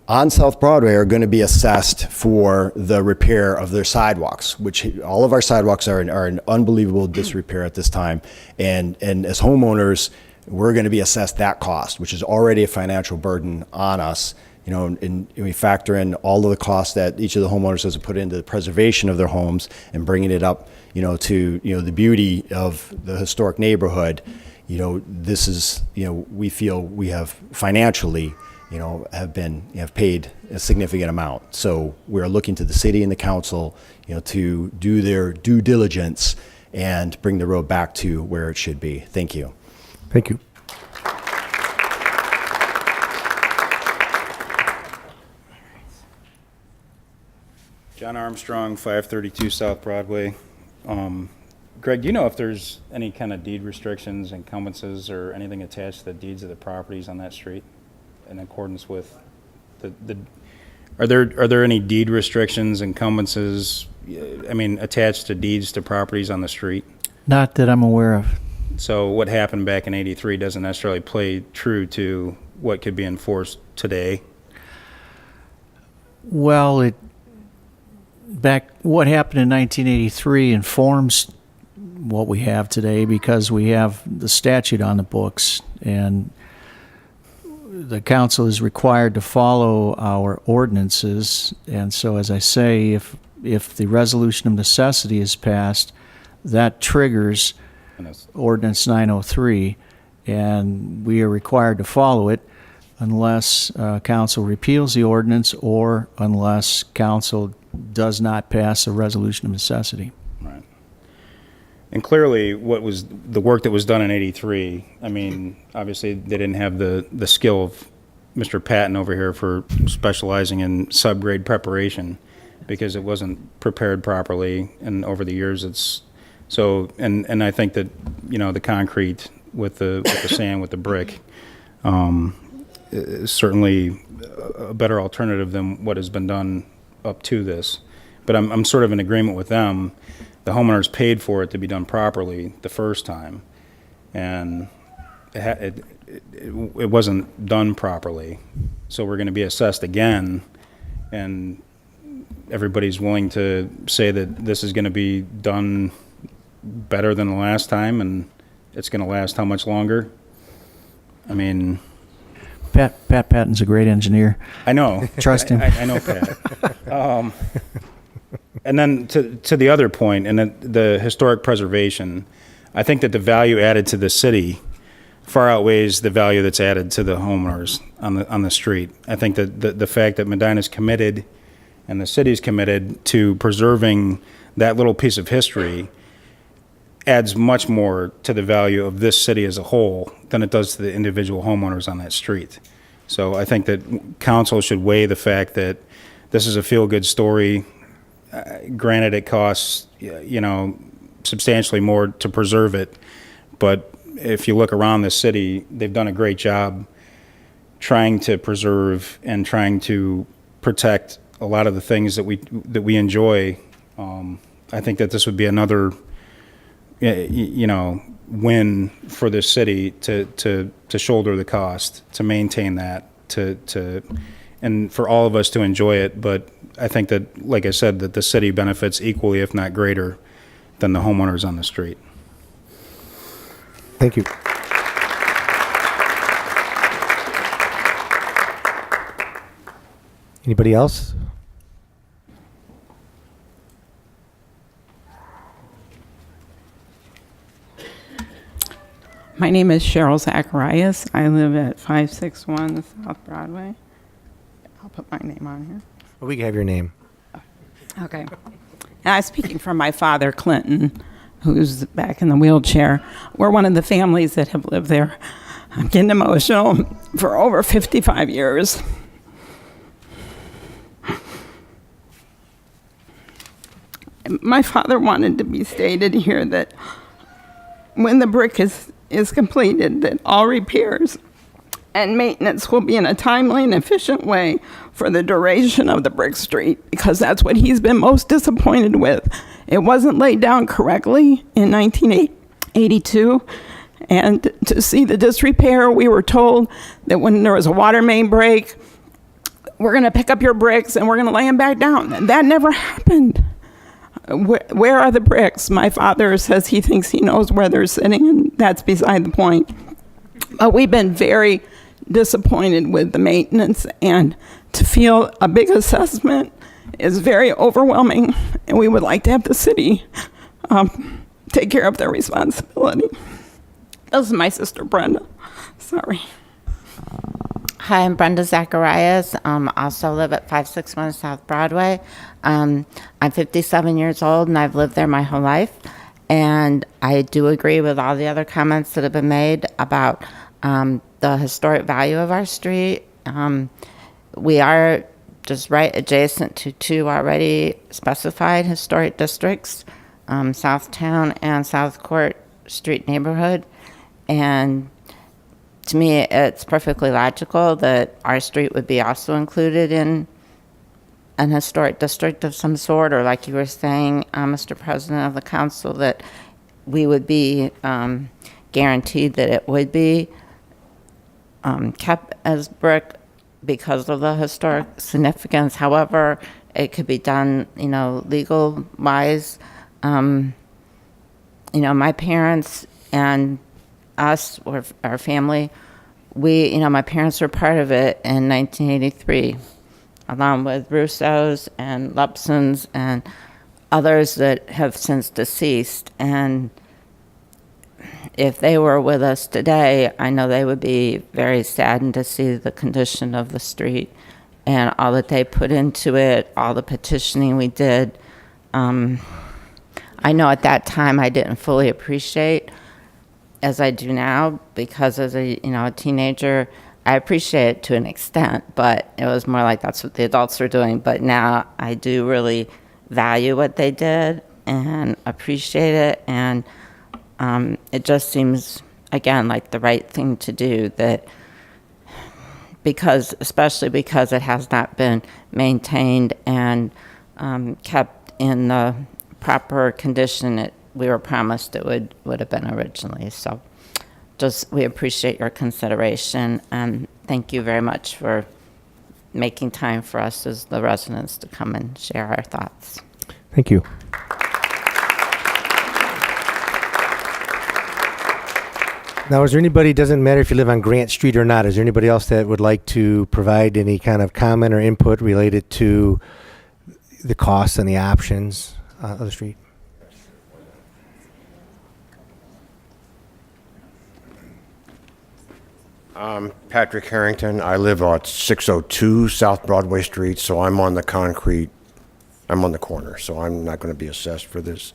on South Broadway are going to be assessed for the repair of their sidewalks, which all of our sidewalks are in unbelievable disrepair at this time. And as homeowners, we're going to be assessed that cost, which is already a financial burden on us. You know, and we factor in all of the costs that each of the homeowners has to put into the preservation of their homes and bringing it up, to, the beauty of the historic neighborhood. This is, we feel we have financially, have paid a significant amount. So we're looking to the city and the council, to do their due diligence and bring the road back to where it should be. Thank you. Thank you. John Armstrong, 532 South Broadway. Greg, do you know if there's any kind of deed restrictions, encumbrances, or anything attached to the deeds of the properties on that street in accordance with are there any deed restrictions, encumbrances, attached to deeds to properties on the street? Not that I'm aware of. So what happened back in '83 doesn't necessarily play true to what could be enforced today? Well, what happened in 1983 informs what we have today, because we have the statute on the books, and the council is required to follow our ordinances. And so, as I say, if the resolution of necessity is passed, that triggers Ordinance 903, and we are required to follow it unless council repeals the ordinance or unless council does not pass a resolution of necessity. Right. And clearly, the work that was done in '83, obviously they didn't have the skill of Mr. Patton over here for specializing in subgrade preparation, because it wasn't prepared properly, and over the years and I think that the concrete with the sand with the brick is certainly a better alternative than what has been done up to this. But I'm sort of in agreement with them. The homeowners paid for it to be done properly the first time, and it wasn't done properly. So we're going to be assessed again, and everybody's willing to say that this is going to be done better than the last time, and it's going to last how much longer? Pat Patton's a great engineer. I know. Trust him. I know Pat. And then to the other point, and the historic preservation, I think that the value added to the city far outweighs the value that's added to the homeowners on the street. I think that the fact that Medina's committed and the city's committed to preserving that little piece of history adds much more to the value of this city as a whole than it does to the individual homeowners on that street. So I think that council should weigh the fact that this is a feel-good story. Granted, it costs, substantially more to preserve it, but if you look around the city, they've done a great job trying to preserve and trying to protect a lot of the things that we enjoy. I think that this would be another, win for this city to shoulder the cost, to maintain that, and for all of us to enjoy it. But I think that, like I said, that the city benefits equally, if not greater, than the homeowners on the street. Thank you. Anybody else? My name is Cheryl Zacharias. I live at 561 South Broadway. I'll put my name on here. We can have your name. Okay. And I'm speaking from my father, Clinton, who's back in the wheelchair. We're one of the families that have lived there. I'm getting emotional, for over 55 years. My father wanted to be stated here that when the brick is completed, that all repairs and maintenance will be in a timely and efficient way for the duration of the brick street, because that's what he's been most disappointed with. It wasn't laid down correctly in 1982, and to see the disrepair, we were told that when there was a water main break, we're going to pick up your bricks and we're going to lay them back down. That never happened. Where are the bricks? My father says he thinks he knows where they're sitting, and that's beside the point. But we've been very disappointed with the maintenance, and to feel a big assessment is very overwhelming, and we would like to have the city take care of their responsibility. This is my sister Brenda. Sorry. Hi, I'm Brenda Zacharias. Also live at 561 South Broadway. I'm 57 years old, and I've lived there my whole life. And I do agree with all the other comments that have been made about the historic value of our street. We are just right adjacent to two already specified historic districts, Southtown and South Court Street neighborhood. And to me, it's perfectly logical that our street would be also included in an historic district of some sort, or like you were saying, Mr. President of the Council, that we would be guaranteed that it would be kept as brick because of the historic significance. However, it could be done, legal-wise. My parents and us, or our family, my parents were part of it in 1983, along with Russo's and Lupson's and others that have since deceased. And if they were with us today, I know they would be very saddened to see the condition of the street and all that they put into it, all the petitioning we did. I know at that time I didn't fully appreciate as I do now, because as a teenager, I appreciate it to an extent, but it was more like that's what the adults were doing. But now I do really value what they did and appreciate it, and it just seems, again, like the right thing to do, that especially because it has not been maintained and kept in the proper condition we were promised it would have been originally. So we appreciate your consideration, and thank you very much for making time for us as the residents to come and share our thoughts. Thank you. Now, is there anybody, doesn't matter if you live on Grant Street or not, is there anybody else that would like to provide any kind of comment or input related to the costs and the options of the street? Patrick Harrington. I live at 602 South Broadway Street, so I'm on the concrete. I'm on the corner, so I'm not going to be assessed for this.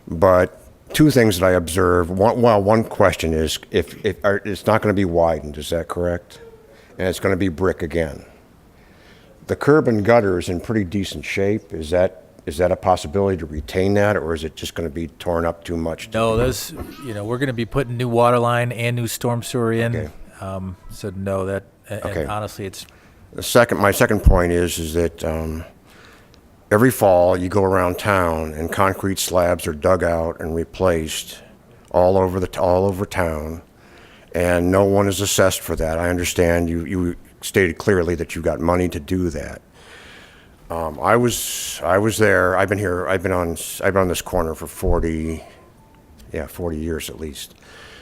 But two things that I observe. One question is if it's not going to be widened, is that correct? And it's going to be brick again. The curb and gutter is in pretty decent shape. Is that a possibility to retain that, or is it just going to be torn up too much? No, we're going to be putting new water line and new storm sewer in. Okay. So no, Okay. and honestly, it's My second point is that every fall you go around town and concrete slabs are dug out and replaced all over town, and no one is assessed for that. I understand you stated clearly that you got money to do that. I was there. I've been on this corner for 40 years at least.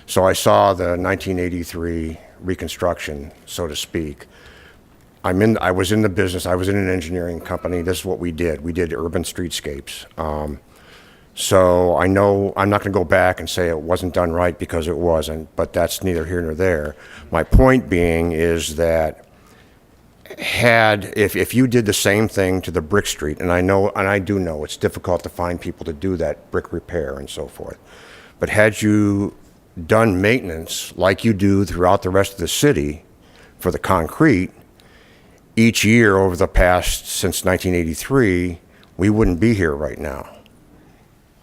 So I saw the 1983 reconstruction, so to speak. I was in the business. I was in an engineering company. This is what we did. We did urban streetscapes. So I know I'm not going to go back and say it wasn't done right, because it wasn't, but that's neither here nor there. My point being is that if you did the same thing to the brick street, and I do know it's difficult to find people to do that brick repair and so forth, but had you done maintenance like you do throughout the rest of the city for the concrete each year over the past since 1983, we wouldn't be here right now.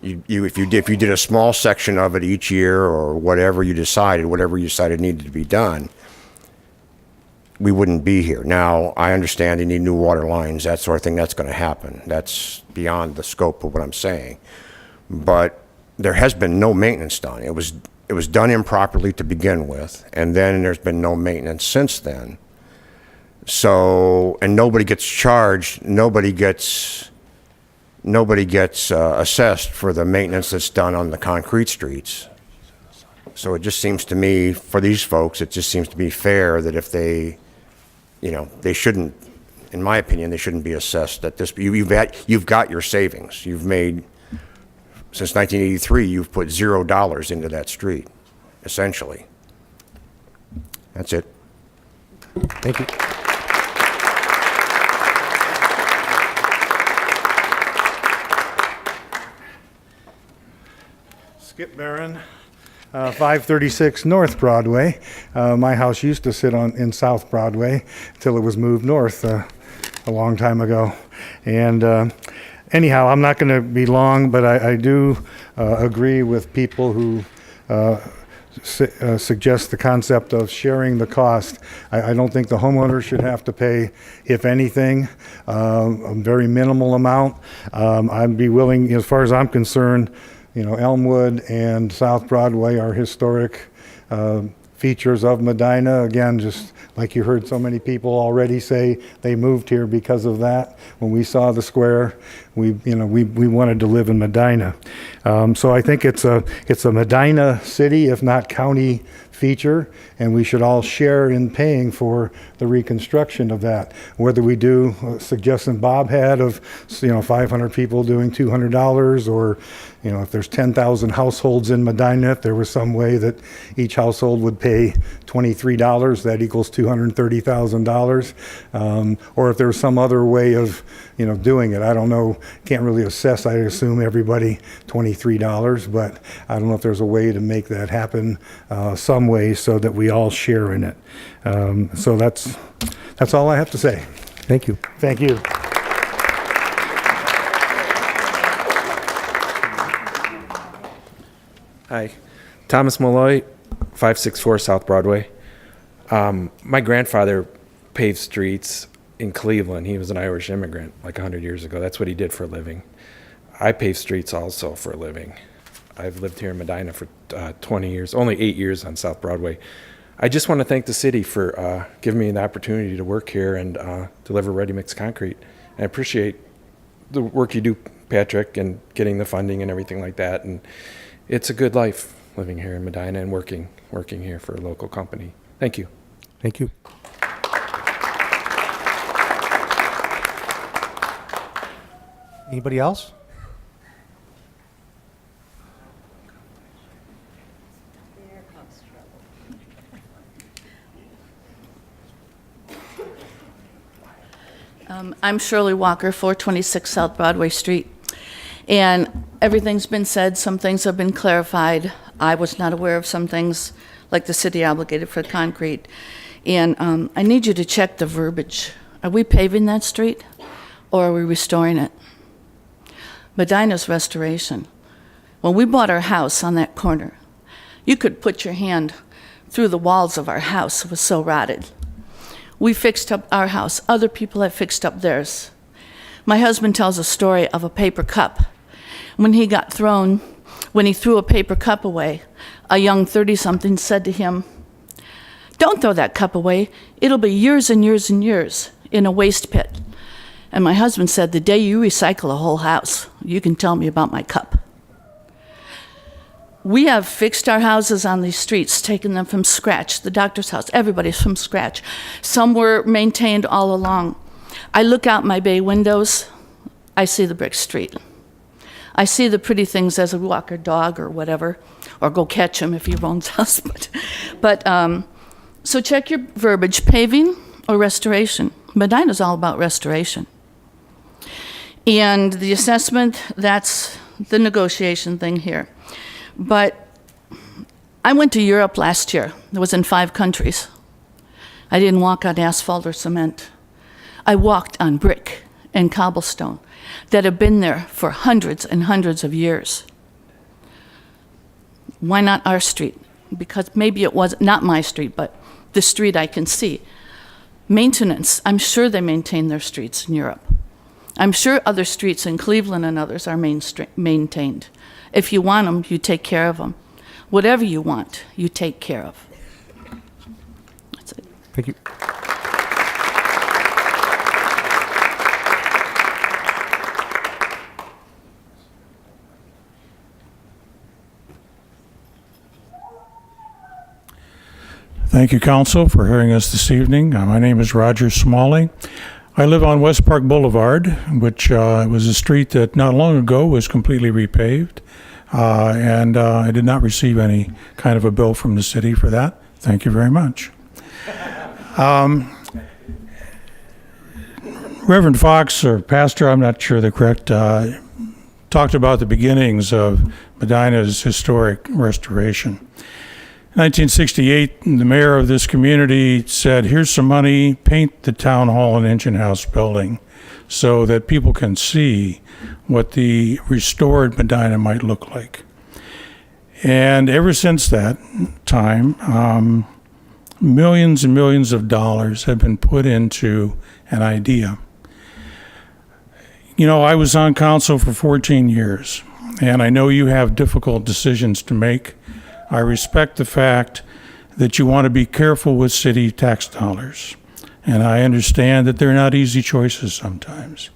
If you did a small section of it each year, or whatever you decided needed to be done, we wouldn't be here. Now, I understand you need new water lines, that sort of thing. That's going to happen. That's beyond the scope of what I'm saying. But there has been no maintenance done. It was done improperly to begin with, and then there's been no maintenance since then. So, and nobody gets charged. Nobody gets assessed for the maintenance that's done on the concrete streets. So it just seems to me, for these folks, it just seems to be fair that if they shouldn't, in my opinion, they shouldn't be assessed at this. You've got your savings. You've made, since 1983, you've put $0 into that street, essentially. That's it. Thank you. Skip Barron, 536 North Broadway. My house used to sit in South Broadway until it was moved north a long time ago. And anyhow, I'm not going to be long, but I do agree with people who suggest the concept of sharing the cost. I don't think the homeowner should have to pay, if anything, a very minimal amount. I'd be willing, as far as I'm concerned, Elmwood and South Broadway are historic features of Medina. Again, just like you heard so many people already say, they moved here because of that. When we saw the square, we wanted to live in Medina. So I think it's a Medina city, if not county, feature, and we should all share in paying for the reconstruction of that. Whether we do a suggestion Bob had of 500 people doing $200, or if there's 10,000 households in Medina, if there was some way that each household would pay $23, that equals $230,000, or if there was some other way of doing it. I don't know, can't really assess. I assume everybody $23, but I don't know if there's a way to make that happen some way so that we all share in it. So that's all I have to say. Thank you. Thank you. Hi, Thomas Malloy, 564 South Broadway. My grandfather paved streets in Cleveland. He was an Irish immigrant like 100 years ago. That's what he did for a living. I pave streets also for a living. I've lived here in Medina for 20 years, only 8 years on South Broadway. I just want to thank the city for giving me the opportunity to work here and deliver ready-mix concrete. I appreciate the work you do, Patrick, and getting the funding and everything like that. And it's a good life living here in Medina and working here for a local company. Thank you. Thank you. Anybody else? I'm Shirley Walker, 426 South Broadway Street. And everything's been said, some things have been clarified. I was not aware of some things, like the city obligated for concrete. And I need you to check the verbiage. Are we paving that street, or are we restoring it? Medina's restoration. When we bought our house on that corner, you could put your hand through the walls of our house. It was so rotted. We fixed up our house. Other people have fixed up theirs. My husband tells a story of a paper cup. When he threw a paper cup away, a young 30-something said to him, "Don't throw that cup away. It'll be years and years and years in a waste pit." And my husband said, "The day you recycle a whole house, you can tell me about my cup." We have fixed our houses on these streets, taken them from scratch. The doctor's house, everybody's from scratch. Some were maintained all along. I look out my bay windows, I see the brick street. I see the pretty things as we walk our dog or whatever, or go catch him if he owns house. So check your verbiage, paving or restoration. Medina's all about restoration. And the assessment, that's the negotiation thing here. But I went to Europe last year. I was in 5 countries. I didn't walk on asphalt or cement. I walked on brick and cobblestone that have been there for hundreds and hundreds of years. Why not our street? Because maybe it was not my street, but the street I can see. Maintenance, I'm sure they maintain their streets in Europe. I'm sure other streets in Cleveland and others are maintained. If you want them, you take care of them. Whatever you want, you take care of. That's it. Thank you. Thank you, Council, for hearing us this evening. My name is Roger Smalley. I live on West Park Boulevard, which was a street that not long ago was completely repaved, and I did not receive any kind of a bill from the city for that. Thank you very much. Reverend Fox, or Pastor, I'm not sure the correct, talked about the beginnings of Medina's historic restoration. In 1968, the mayor of this community said, "Here's some money, paint the town hall and engine house building so that people can see what the restored Medina might look like." And ever since that time, millions and millions of dollars have been put into an idea. You know, I was on council for 14 years, and I know you have difficult decisions to make. I respect the fact that you want to be careful with city tax dollars, and I understand that they're not easy choices sometimes.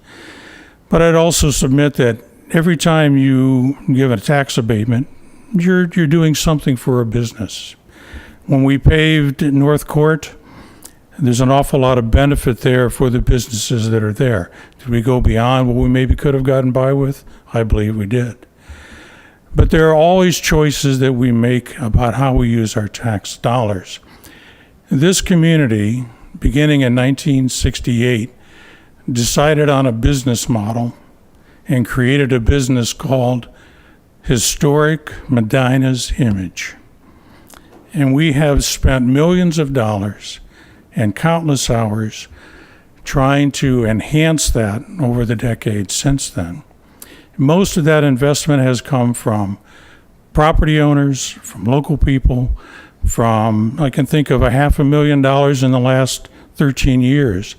But I'd also submit that every time you give a tax abatement, you're doing something for a business. When we paved North Court, there's an awful lot of benefit there for the businesses that are there. Did we go beyond what we maybe could have gotten by with? I believe we did. But there are always choices that we make about how we use our tax dollars. This community, beginning in 1968, decided on a business model and created a business called Historic Medina's Image. And we have spent millions of dollars and countless hours trying to enhance that over the decades since then. Most of that investment has come from property owners, from local people, I can think of $500,000 in the last 13 years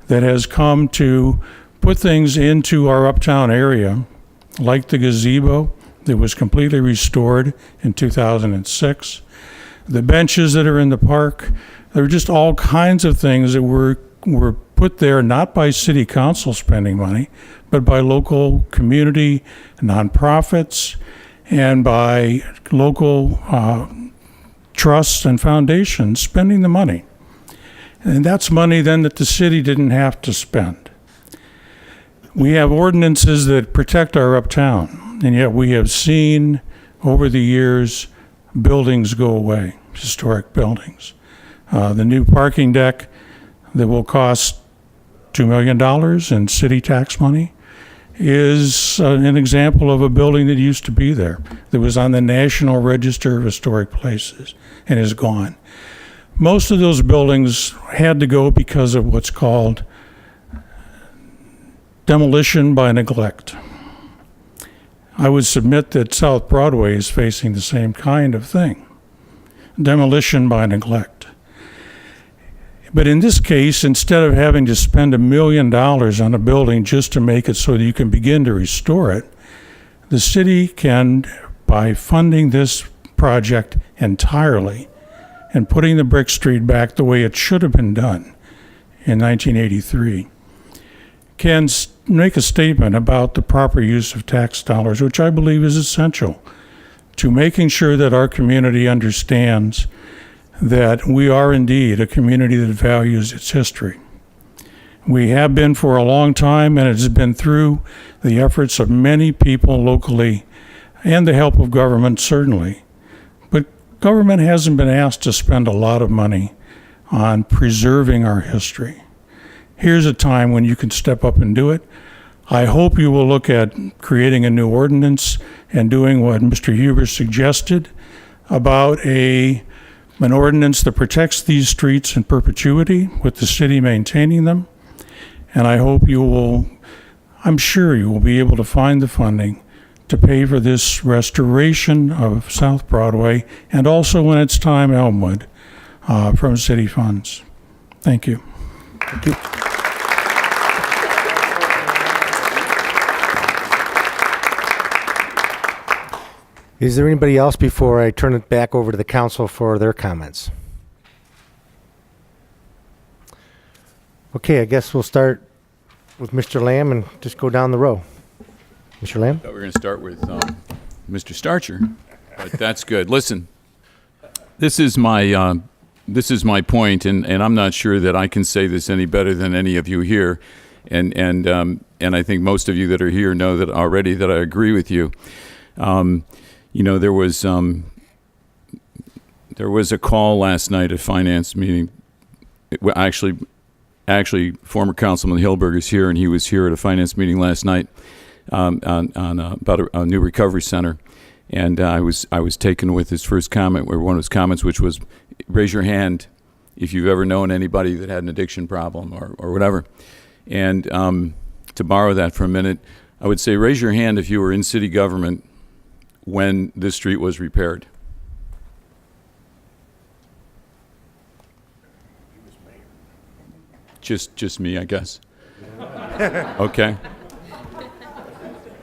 that has come to put things into our uptown area, like the gazebo that was completely restored in 2006, the benches that are in the park. There are just all kinds of things that were put there not by city council spending money, but by local community nonprofits and by local trusts and foundations spending the money. And that's money then that the city didn't have to spend. We have ordinances that protect our uptown, and yet we have seen over the years buildings go away, historic buildings. The new parking deck that will cost $2 million in city tax money, is an example of a building that used to be there, that was on the National Register of Historic Places and is gone. Most of those buildings had to go because of what's called demolition by neglect. I would submit that South Broadway is facing the same kind of thing, demolition by neglect. But in this case, instead of having to spend $1 million on a building just to make it so that you can begin to restore it, the city can, by funding this project entirely and putting the brick street back the way it should have been done in 1983, can make a statement about the proper use of tax dollars, which I believe is essential to making sure that our community understands that we are indeed a community that values its history. We have been for a long time, and it has been through the efforts of many people locally and the help of government, certainly. But government hasn't been asked to spend a lot of money on preserving our history. Here's a time when you can step up and do it. I hope you will look at creating a new ordinance and doing what Mr. Huber suggested about an ordinance that protects these streets in perpetuity with the city maintaining them. And I hope you will, I'm sure you will be able to find the funding to pay for this restoration of South Broadway and also, when it's time, Elmwood, from city funds. Thank you. Thank you. Is there anybody else before I turn it back over to the council for their comments? Okay, I guess we'll start with Mr. Lamb and just go down the row. Mr. Lamb? I thought we were going to start with Mr. Starcher, but that's good. Listen, this is my point, and I'm not sure that I can say this any better than any of you here, and I think most of you that are here know that already that I agree with you. You know, there was a call last night at finance meeting. Actually, former Councilman Hilberg is here, and he was here at a finance meeting last night about a new recovery center. And I was taken with his first comment, or one of his comments, which was, raise your hand if you've ever known anybody that had an addiction problem or whatever. And to borrow that for a minute, I would say, raise your hand if you were in city government when this street was repaired. Just me, I guess. Okay.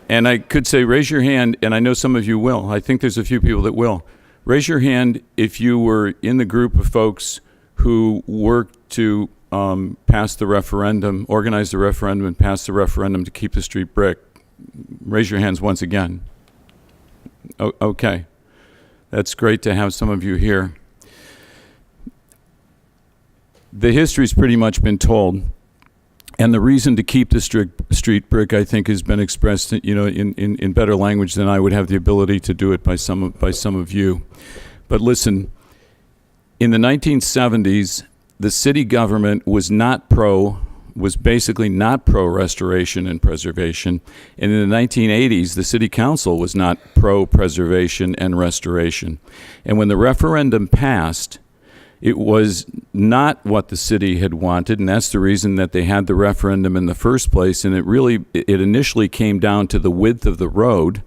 And I could say, raise your hand, and I know some of you will. I think there's a few people that will. Raise your hand if you were in the group of folks who worked to pass the referendum, organize the referendum, and pass the referendum to keep the street brick. Raise your hands once again. Okay. That's great to have some of you here. The history's pretty much been told. And the reason to keep the street brick, I think, has been expressed, you know, in better language than I would have the ability to do it by some of you. But listen, in the 1970s, the city government was basically not pro restoration and preservation. And in the 1980s, the city council was not pro preservation and restoration. And when the referendum passed, it was not what the city had wanted, and that's the reason that they had the referendum in the first place. And it initially came down to the width of the road,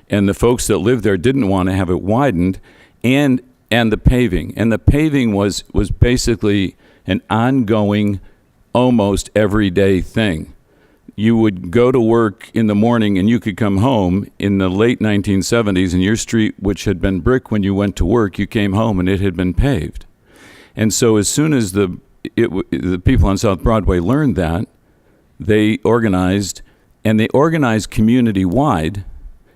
and the folks that lived there didn't want to have it widened, and the paving. And the paving was basically an ongoing, almost everyday thing. You would go to work in the morning and you could come home in the late 1970s, and your street, which had been brick when you went to work, you came home and it had been paved. And so as soon as the people on South Broadway learned that, they organized, and they organized community-wide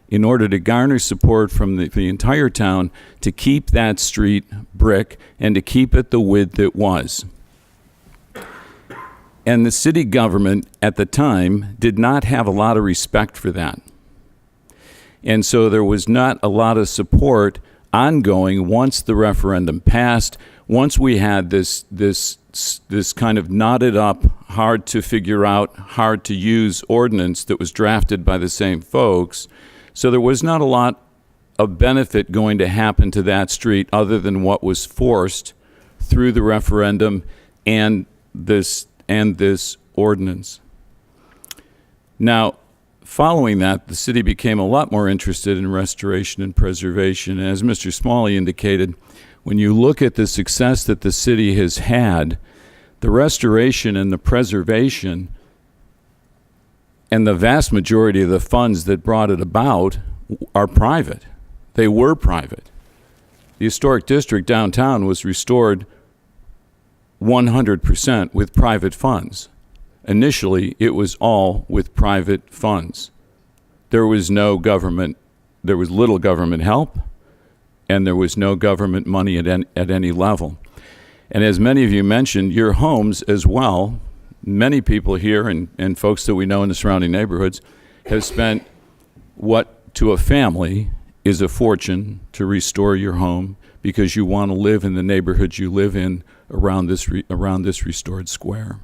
in order to garner support from the entire town to keep that street brick and to keep it the width it was. And the city government at the time did not have a lot of respect for that. And so there was not a lot of support ongoing once the referendum passed, once we had this kind of knotted up, hard to figure out, hard to use ordinance that was drafted by the same folks, so there was not a lot of benefit going to happen to that street other than what was forced through the referendum and this ordinance. Now, following that, the city became a lot more interested in restoration and preservation. And as Mr. Smalley indicated, when you look at the success that the city has had, the restoration and the preservation and the vast majority of the funds that brought it about are private. They were private. The historic district downtown was restored 100% with private funds. Initially, it was all with private funds. There was little government help, and there was no government money at any level. And as many of you mentioned, your homes as well, many people here and folks that we know in the surrounding neighborhoods have spent what to a family is a fortune to restore your home because you want to live in the neighborhood you live in around this restored square.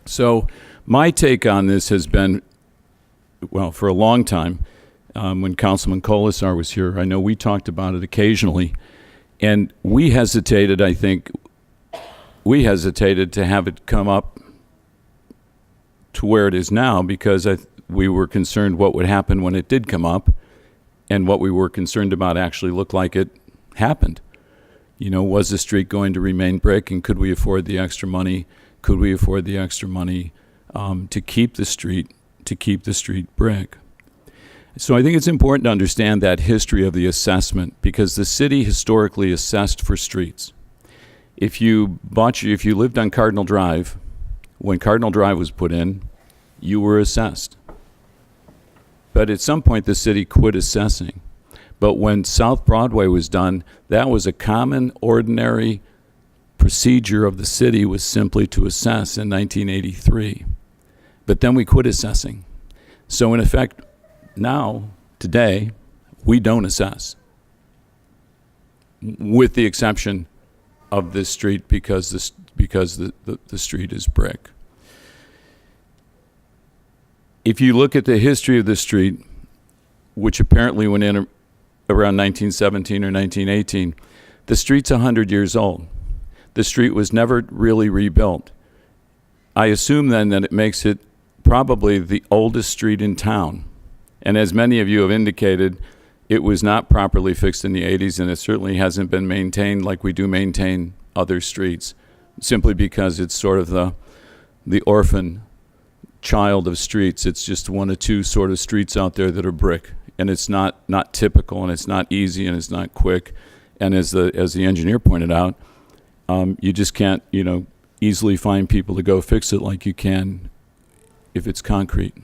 So my take on this has been, well, for a long time, when Councilman Colasar was here, I know we talked about it occasionally, and we hesitated to have it come up to where it is now because we were concerned what would happen when it did come up, and what we were concerned about actually looked like it happened. You know, was the street going to remain brick, and could we afford the extra money? Could we afford the extra money to keep the street brick? So I think it's important to understand that history of the assessment because the city historically assessed for streets. If you lived on Cardinal Drive, when Cardinal Drive was put in, you were assessed. But at some point, the city quit assessing. But when South Broadway was done, that was a common, ordinary procedure of the city was simply to assess in 1983. But then we quit assessing. So in effect, now, today, we don't assess. With the exception of this street because the street is brick. If you look at the history of the street, which apparently went in around 1917 or 1918, the street's 100 years old. The street was never really rebuilt. I assume then that it makes it probably the oldest street in town. And as many of you have indicated, it was not properly fixed in the 80s, and it certainly hasn't been maintained like we do maintain other streets, simply because it's sort of the orphan child of streets. It's just one or two sort of streets out there that are brick, and it's not typical, and it's not easy, and it's not quick. And as the engineer pointed out, you just can't easily find people to go fix it like you can if it's concrete.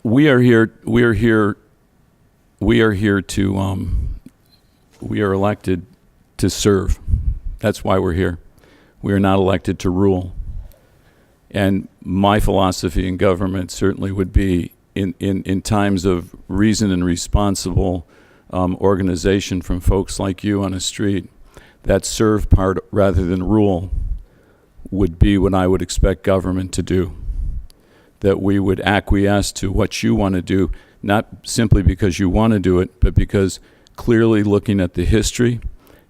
We are elected to serve. That's why we're here. We are not elected to rule. And my philosophy in government certainly would be in times of reason and responsible organization from folks like you on a street, that serve part rather than rule would be what I would expect government to do. That we would acquiesce to what you want to do, not simply because you want to do it, but because clearly looking at the history,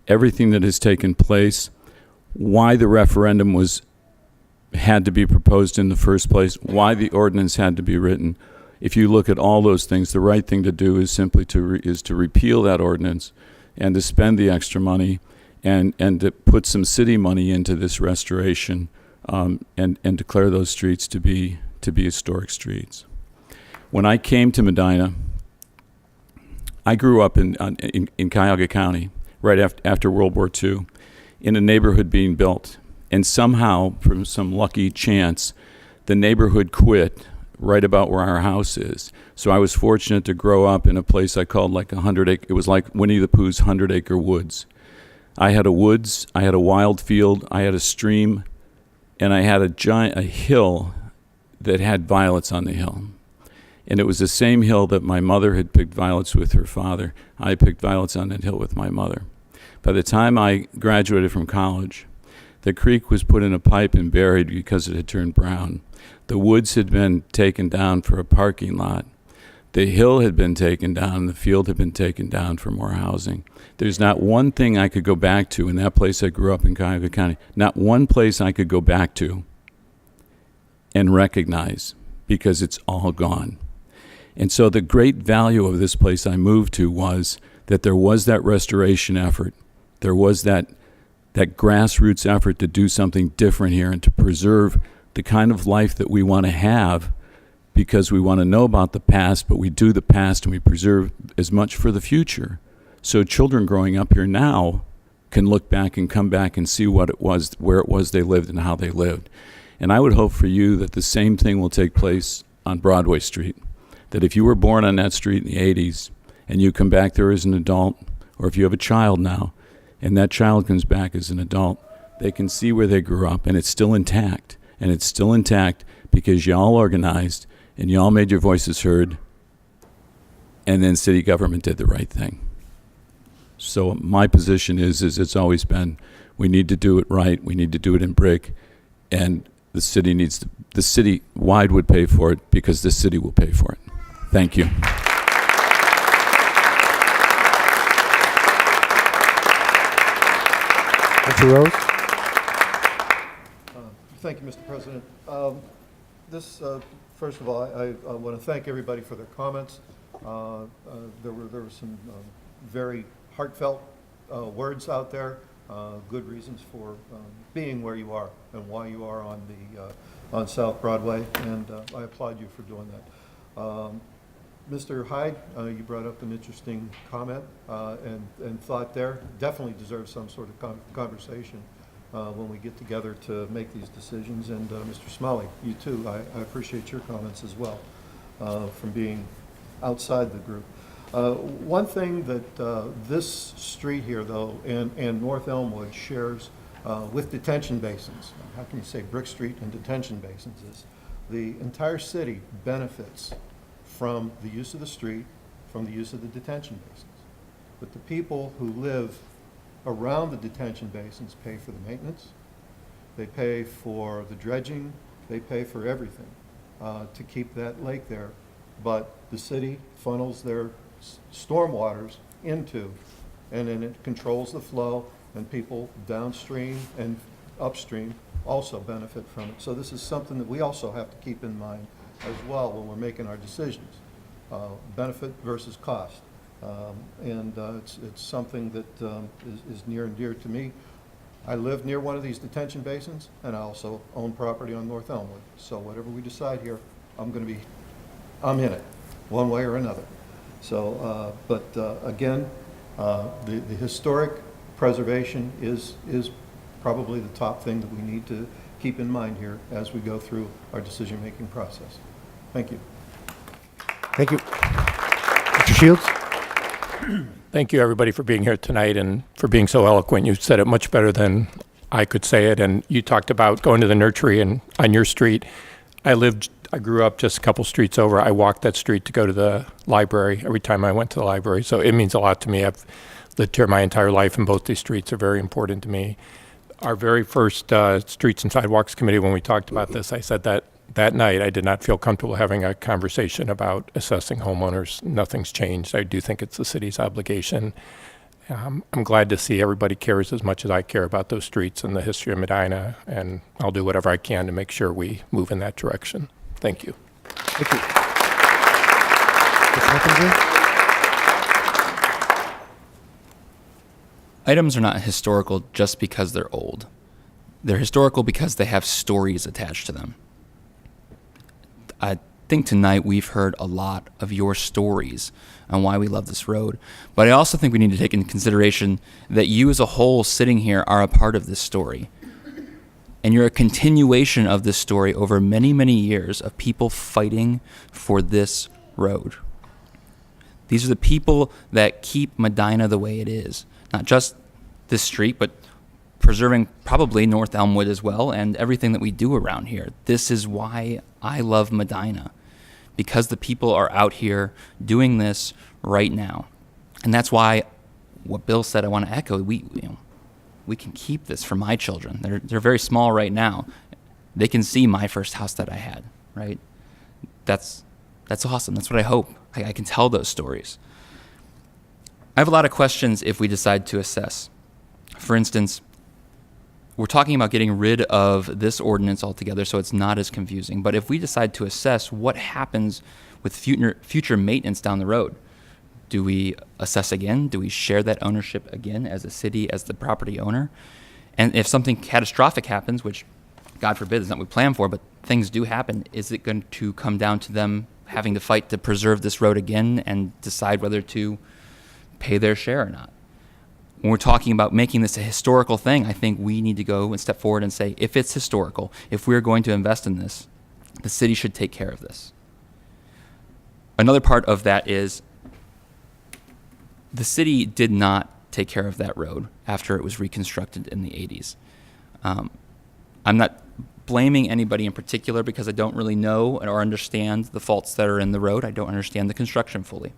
everything that has taken place, why the referendum had to be proposed in the first place, why the ordinance had to be written. If you look at all those things, the right thing to do is simply to repeal that ordinance and to spend the extra money and to put some city money into this restoration and declare those streets to be historic streets. When I came to Medina, I grew up in Cuyahoga County right after World War II in a neighborhood being built. And somehow, from some lucky chance, the neighborhood quit right about where our house is. So I was fortunate to grow up in a place I called like 100 it was like Winnie the Pooh's 100-acre woods. I had a woods, I had a wild field, I had a stream, and I had a hill that had violets on the hill. And it was the same hill that my mother had picked violets with her father. I picked violets on that hill with my mother. By the time I graduated from college, the creek was put in a pipe and buried because it had turned brown. The woods had been taken down for a parking lot. The hill had been taken down. The field had been taken down for more housing. There's not one thing I could go back to in that place I grew up in Cuyahoga County, not one place I could go back to and recognize, because it's all gone. And so the great value of this place I moved to was that there was that restoration effort. There was that grassroots effort to do something different here and to preserve the kind of life that we want to have, because we want to know about the past, but we do the past and we preserve as much for the future. So children growing up here now can look back and come back and see what it was, where it was they lived and how they lived. And I would hope for you that the same thing will take place on Broadway Street. That if you were born on that street in the 80s and you come back there as an adult, or if you have a child now and that child comes back as an adult, they can see where they grew up and it's still intact. And it's still intact because y'all organized and y'all made your voices heard, and then city government did the right thing. So my position is it's always been, we need to do it right, we need to do it in brick, and the city wide would pay for it because the city will pay for it. Thank you. Mr. Rose? Thank you, Mr. President. First of all, I want to thank everybody for their comments. There were some very heartfelt words out there, good reasons for being where you are and why you are on South Broadway, and I applaud you for doing that. Mr. Hyde, you brought up an interesting comment and thought there. Definitely deserves some sort of conversation when we get together to make these decisions. And Mr. Smalley, you too, I appreciate your comments as well from being outside the group. One thing that this street here, though, and North Elmwood shares with detention basins, how can you say Brick Street and detention basins, is the entire city benefits from the use of the street, from the use of the detention basins. But the people who live around the detention basins pay for the maintenance, they pay for the dredging, they pay for everything to keep that lake there. But the city funnels their stormwaters into, and then it controls the flow, and people downstream and upstream also benefit from it. So this is something that we also have to keep in mind as well when we're making our decisions, benefit versus cost. It's something that is near and dear to me. I live near one of these detention basins, and I also own property on North Elmwood. So whatever we decide here, I'm in it, one way or another. So, again, the historic preservation is probably the top thing that we need to keep in mind here as we go through our decision-making process. Thank you. Thank you. Mr. Shields? Thank you, everybody, for being here tonight and for being so eloquent. You said it much better than I could say it, and you talked about going to the nursery and on your street. I grew up just a couple streets over. I walked that street to go to the library every time I went to the library, so it means a lot to me. I've lived here my entire life, and both these streets are very important to me. Our very first Streets and Sidewalks Committee, when we talked about this, I said that night I did not feel comfortable having a conversation about assessing homeowners. Nothing's changed. I do think it's the city's obligation. I'm glad to see everybody cares as much as I care about those streets and the history of Medina, and I'll do whatever I can to make sure we move in that direction. Thank you. Thank you. Mr. Hoppinger? Items are not historical just because they're old. They're historical because they have stories attached to them. I think tonight we've heard a lot of your stories on why we love this road, but I also think we need to take into consideration that you as a whole sitting here are a part of this story. And you're a continuation of this story over many, many years of people fighting for this road. These are the people that keep Medina the way it is. Not just this street, but preserving probably North Elmwood as well and everything that we do around here. This is why I love Medina, because the people are out here doing this right now. And that's why what Bill said, I want to echo, we can keep this for my children. They're very small right now. They can see my first house that I had, right? That's awesome. That's what I hope. I can tell those stories. I have a lot of questions if we decide to assess. For instance, we're talking about getting rid of this ordinance altogether so it's not as confusing. But if we decide to assess, what happens with future maintenance down the road? Do we assess again? Do we share that ownership again as a city, as the property owner? And if something catastrophic happens, which God forbid is not what we plan for, but things do happen, is it going to come down to them having to fight to preserve this road again and decide whether to pay their share or not? When we're talking about making this a historical thing, I think we need to go and step forward and say, if it's historical, if we're going to invest in this, the city should take care of this. Another part of that is the city did not take care of that road after it was reconstructed in the 80s. I'm not blaming anybody in particular because I don't really know or understand the faults that are in the road. I don't understand the construction fully.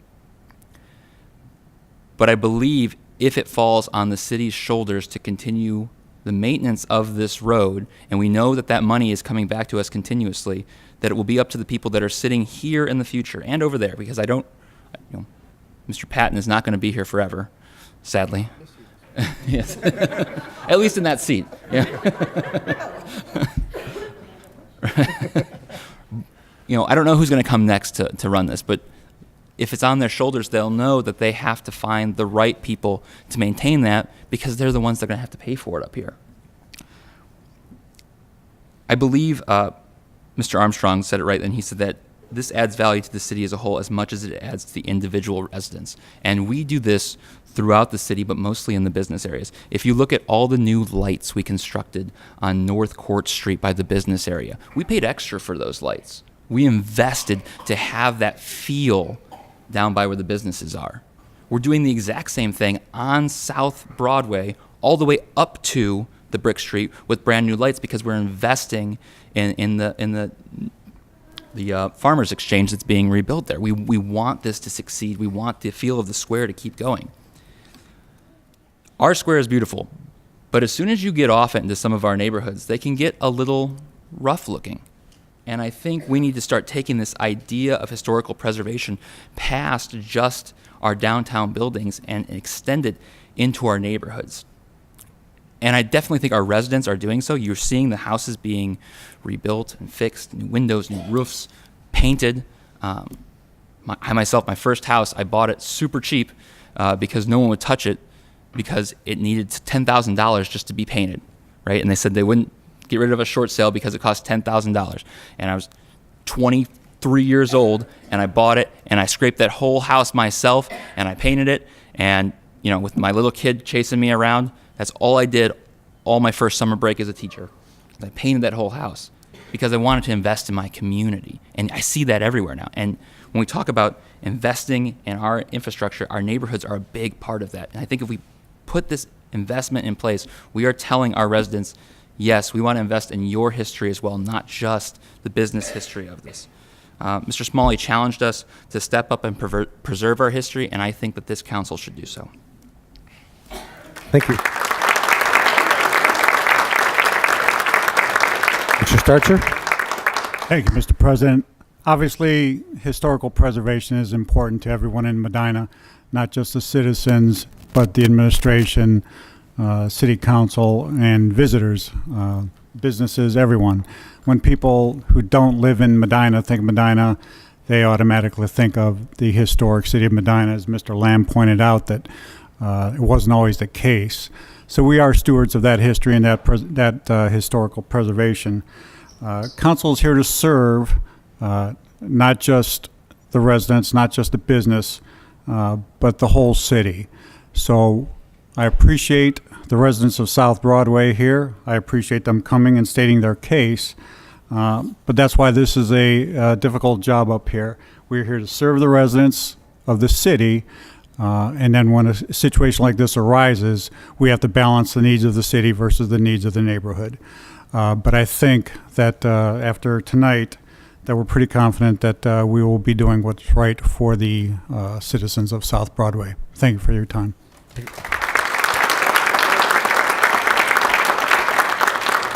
But I believe if it falls on the city's shoulders to continue the maintenance of this road, and we know that that money is coming back to us continuously, that it will be up to the people that are sitting here in the future and over there, because Mr. Patton is not going to be here forever, sadly. Yes. At least in that seat. Yeah. I don't know who's going to come next to run this, but if it's on their shoulders, they'll know that they have to find the right people to maintain that, because they're the ones that are going to have to pay for it up here. I believe Mr. Armstrong said it right, and he said that this adds value to the city as a whole as much as it adds to the individual residents. And we do this throughout the city, but mostly in the business areas. If you look at all the new lights we constructed on North Court Street by the business area, we paid extra for those lights. We invested to have that feel down by where the businesses are. We're doing the exact same thing on South Broadway all the way up to the Brick Street with brand new lights, because we're investing in the Farmers Exchange that's being rebuilt there. We want this to succeed. We want the feel of the square to keep going. Our square is beautiful, but as soon as you get off it into some of our neighborhoods, they can get a little rough looking. And I think we need to start taking this idea of historical preservation past just our downtown buildings and extend it into our neighborhoods. And I definitely think our residents are doing so. You're seeing the houses being rebuilt and fixed, new windows, new roofs, painted. My first house, I bought it super cheap because no one would touch it, because it needed $10,000 just to be painted, right? And they said they wouldn't get rid of a short sale because it cost $10,000. And I was 23 years old, and I bought it, and I scraped that whole house myself, and I painted it. And, with my little kid chasing me around, that's all I did all my first summer break as a teacher. I painted that whole house because I wanted to invest in my community. And I see that everywhere now. And when we talk about investing in our infrastructure, our neighborhoods are a big part of that. And I think if we put this investment in place, we are telling our residents, yes, we want to invest in your history as well, not just the business history of this. Mr. Smalley challenged us to step up and preserve our history, and I think that this council should do so. Thank you. Mr. Starcher? Thank you, Mr. President. Obviously, historical preservation is important to everyone in Medina, not just the citizens, but the administration, city council, and visitors, businesses, everyone. When people who don't live in Medina think Medina, they automatically think of the historic city of Medina, as Mr. Lamb pointed out, that it wasn't always the case. So we are stewards of that history and that historical preservation. Council is here to serve not just the residents, not just the business, but the whole city. So I appreciate the residents of South Broadway here. I appreciate them coming and stating their case. But that's why this is a difficult job up here. We're here to serve the residents of the city. And then when a situation like this arises, we have to balance the needs of the city versus the needs of the neighborhood. But I think that after tonight, that we're pretty confident that we will be doing what's right for the citizens of South Broadway. Thank you for your time.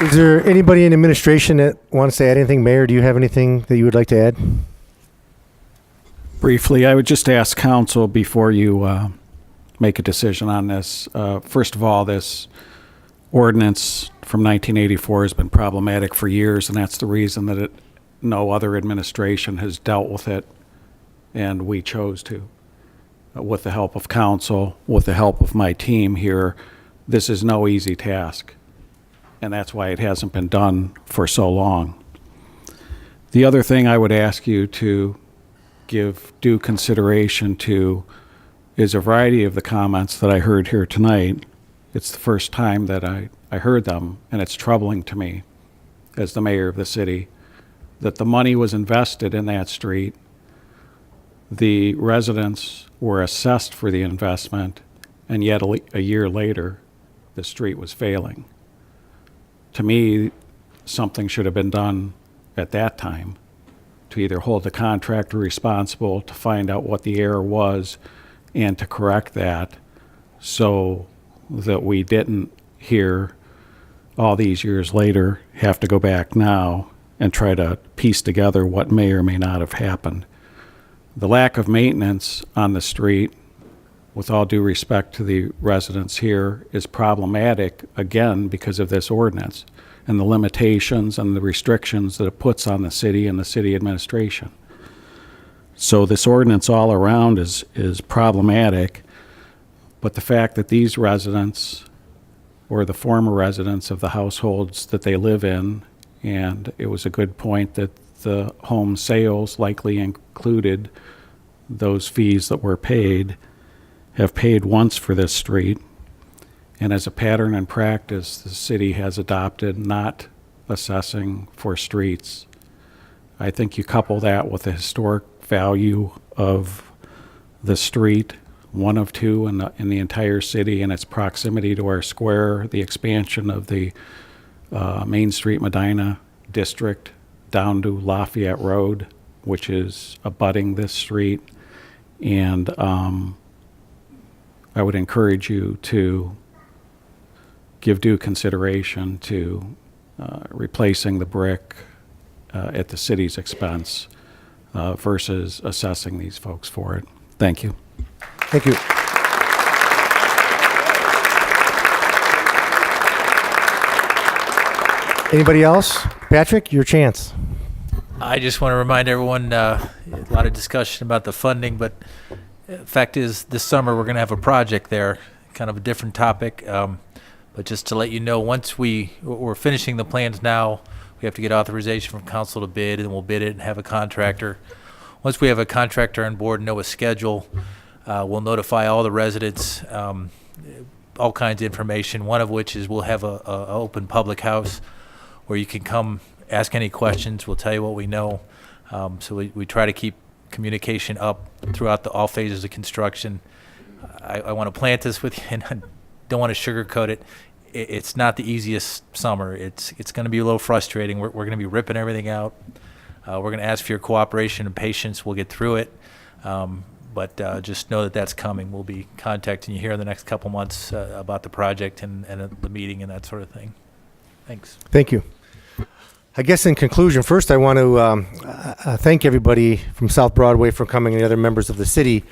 Is there anybody in administration that wants to add anything? Mayor, do you have anything that you would like to add? Briefly, I would just ask council before you make a decision on this. First of all, this ordinance from 1984 has been problematic for years, and that's the reason that no other administration has dealt with it, and we chose to. With the help of council, with the help of my team here, this is no easy task, and that's why it hasn't been done for so long. The other thing I would ask you to give due consideration to is a variety of the comments that I heard here tonight. It's the first time that I heard them, and it's troubling to me as the mayor of the city that the money was invested in that street. The residents were assessed for the investment, and yet a year later, the street was failing. To me, something should have been done at that time to either hold the contractor responsible, to find out what the error was, and to correct that so that we didn't here all these years later have to go back now and try to piece together what may or may not have happened. The lack of maintenance on the street, with all due respect to the residents here, is problematic, again, because of this ordinance and the limitations and the restrictions that it puts on the city and the city administration. So this ordinance all around is problematic, but the fact that these residents or the former residents of the households that they live in, and it was a good point that the home sales likely included those fees that were paid, have paid once for this street. And as a pattern and practice, the city has adopted not assessing for streets. I think you couple that with the historic value of the street, one of two in the entire city, and its proximity to our square, the expansion of the Main Street Medina district down to Lafayette Road, which is abutting this street. And I would encourage you to give due consideration to replacing the brick at the city's expense versus assessing these folks for it. Thank you. Thank you. Anybody else? Patrick, your chance. I just want to remind everyone, a lot of discussion about the funding, but the fact is this summer we're going to have a project there, kind of a different topic. But just to let you know, once we're finishing the plans now, we have to get authorization from council to bid, and we'll bid it and have a contractor. Once we have a contractor on board and know a schedule, we'll notify all the residents, all kinds of information, one of which is we'll have a open public house where you can come ask any questions. We'll tell you what we know. So we try to keep communication up throughout all phases of construction. I want to plant this with you, and I don't want to sugarcoat it. It's not the easiest summer. It's going to be a little frustrating. We're going to be ripping everything out. We're going to ask for your cooperation and patience. We'll get through it. But just know that that's coming. We'll be contacting you here in the next couple months about the project and the meeting and that sort of thing. Thanks. Thank you. I guess in conclusion, first I want to thank everybody from South Broadway for coming and the other members of the city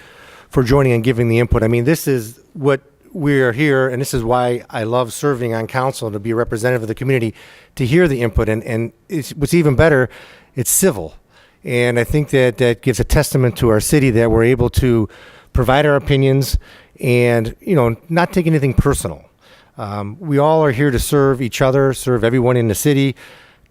for joining and giving the input. I mean, this is what we're here, and this is why I love serving on council, to be a representative of the community, to hear the input. And what's even better, it's civil. And I think that gives a testament to our city that we're able to provide our opinions and, not take anything personal. We all are here to serve each other, serve everyone in the city.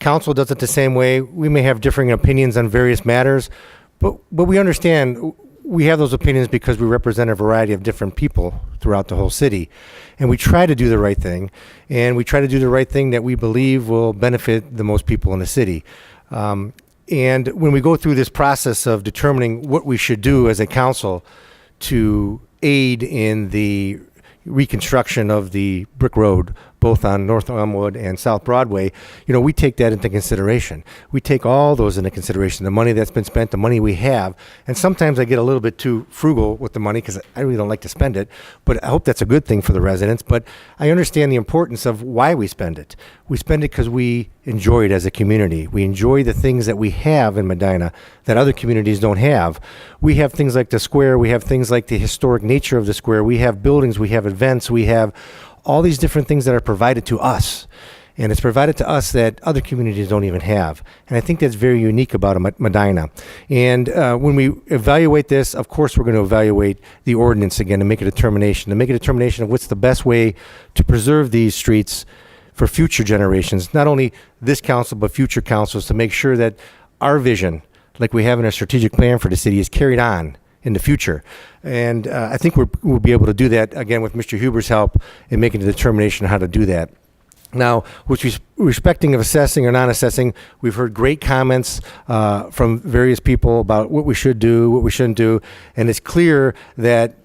Council does it the same way. We may have differing opinions on various matters, but we understand we have those opinions because we represent a variety of different people throughout the whole city. And we try to do the right thing, and we try to do the right thing that we believe will benefit the most people in the city. And when we go through this process of determining what we should do as a council to aid in the reconstruction of the Brick Road both on North Elmwood and South Broadway, we take that into consideration. We take all those into consideration, the money that's been spent, the money we have. And sometimes I get a little bit too frugal with the money because I really don't like to spend it. But I hope that's a good thing for the residents. But I understand the importance of why we spend it. We spend it because we enjoy it as a community. We enjoy the things that we have in Medina that other communities don't have. We have things like the square. We have things like the historic nature of the square. We have buildings. We have events. We have all these different things that are provided to us. And it's provided to us that other communities don't even have. And I think that's very unique about Medina. And when we evaluate this, of course, we're going to evaluate the ordinance again to make a determination of what's the best way to preserve these streets for future generations, not only this council, but future councils, to make sure that our vision, like we have in our strategic plan for the city, is carried on in the future. And I think we'll be able to do that, again, with Mr. Huber's help in making a determination on how to do that. Now, with respecting of assessing or non-assessing, we've heard great comments from various people about what we should do, what we shouldn't do, and it's clear that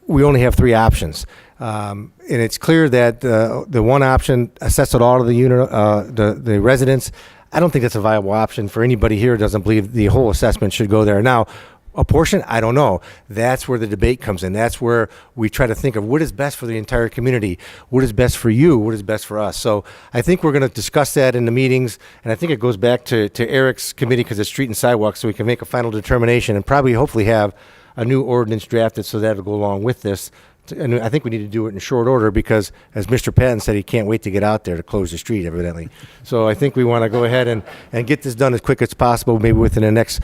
we only have three options. And it's clear that the one option, assess it all to the unit, the residents, I don't think that's a viable option for anybody here who doesn't believe the whole assessment should go there. Now, a portion, I don't know. That's where the debate comes in. That's where we try to think of what is best for the entire community, what is best for you, what is best for us. So I think we're going to discuss that in the meetings, and I think it goes back to Eric's committee because it's street and sidewalk, so we can make a final determination and probably hopefully have a new ordinance drafted so that'll go along with this. And I think we need to do it in short order because, as Mr. Patton said, he can't wait to get out there to close the street, evidently. So I think we want to go ahead and get this done as quick as possible, maybe within the next,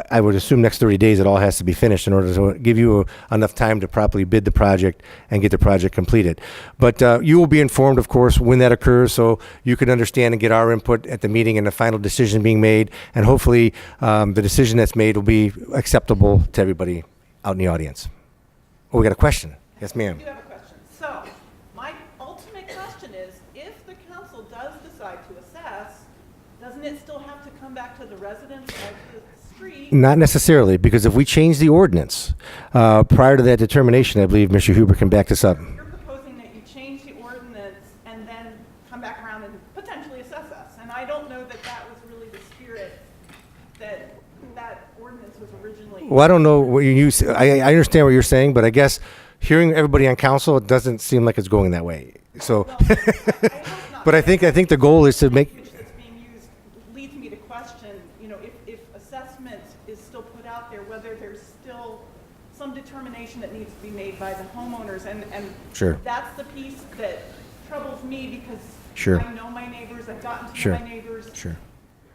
I would assume next 30 days it all has to be finished in order to give you enough time to properly bid the project and get the project completed. But you will be informed, of course, when that occurs so you can understand and get our input at the meeting and the final decision being made. And hopefully the decision that's made will be acceptable to everybody out in the audience. Oh, we got a question. Yes, ma'am. I do have a question. So, my ultimate question is, if the council does decide to assess, doesn't it still have to come back to the residents of the street? Not necessarily, because if we change the ordinance prior to that determination, I believe Mr. Huber can back this up. You're proposing that you change the ordinance and then come back around and potentially assess us. And I don't know that that was really the spirit that that ordinance was originally. Well, I don't know what you use. I understand what you're saying, but I guess hearing everybody on council, it doesn't seem like it's going that way. So, but I think the goal is to make. That's being used leads me to question, if assessment is still put out there, whether there's still some determination that needs to be made by the homeowners, and Sure. that's the piece that troubles me because Sure. I know my neighbors, I've gotten to Sure. know my neighbors. Sure.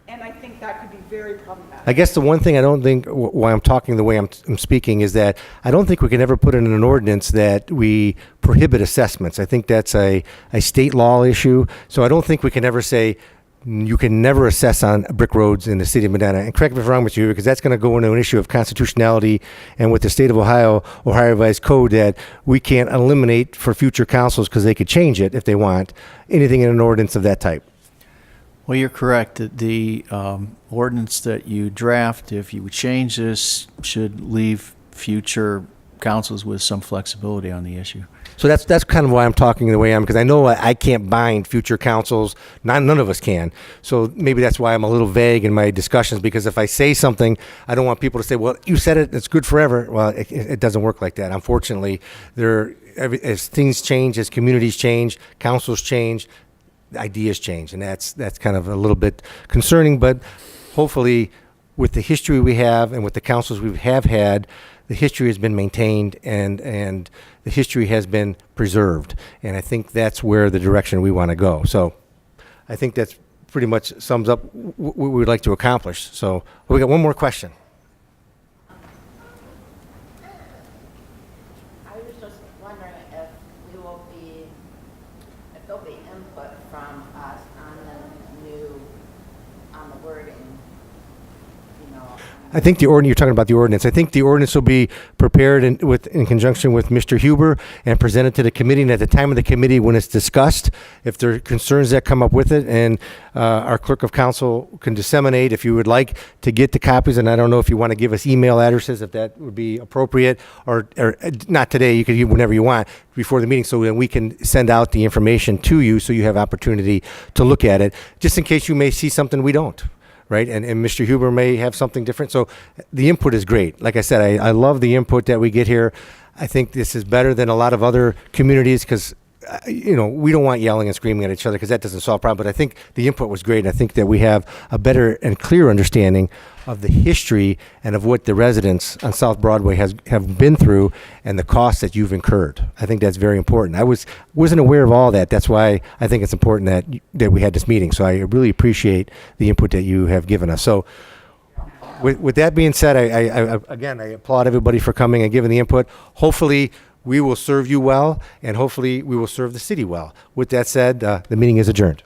And I think that could be very problematic. I guess the one thing I don't think why I'm talking the way I'm speaking is that I don't think we can ever put in an ordinance that we prohibit assessments. I think that's a state law issue. So I don't think we can ever say you can never assess on brick roads in the city of Medina. And correct me if I'm wrong with you, because that's going to go into an issue of constitutionality and with the state of Ohio Revised Code that we can't eliminate for future councils because they could change it if they want, anything in an ordinance of that type. Well, you're correct. The ordinance that you draft, if you would change this, should leave future councils with some flexibility on the issue. So that's kind of why I'm talking the way I am, because I know I can't bind future councils. None of us can. So maybe that's why I'm a little vague in my discussions, because if I say something, I don't want people to say, well, you said it, it's good forever. Well, it doesn't work like that. Unfortunately, as things change, as communities change, councils change, ideas change, and that's kind of a little bit concerning, but hopefully with the history we have and with the councils we have had, the history has been maintained and the history has been preserved, and I think that's where the direction we want to go. So I think that's pretty much sums up what we would like to accomplish. So we got one more question. I was just wondering if there'll be input from us on the wording, I think you're talking about the ordinance. I think the ordinance will be prepared in conjunction with Mr. Huber and presented to the committee. And at the time of the committee, when it's discussed, if there are concerns that come up with it, and our clerk of council can disseminate, if you would like to get the copies, and I don't know if you want to give us email addresses, if that would be appropriate, or not today, you could use whenever you want before the meeting, so that we can send out the information to you so you have opportunity to look at it, just in case you may see something we don't. Right, and Mr. Huber may have something different. So the input is great. Like I said, I love the input that we get here. I think this is better than a lot of other communities because, we don't want yelling and screaming at each other because that doesn't solve problems. But I think the input was great. I think that we have a better and clearer understanding of the history and of what the residents on South Broadway have been through and the costs that you've incurred. I think that's very important. I wasn't aware of all that. That's why I think it's important that we had this meeting. So I really appreciate the input that you have given us. So with that being said, I applaud everybody for coming and giving the input. Hopefully we will serve you well, and hopefully we will serve the city well. With that said, the meeting is adjourned.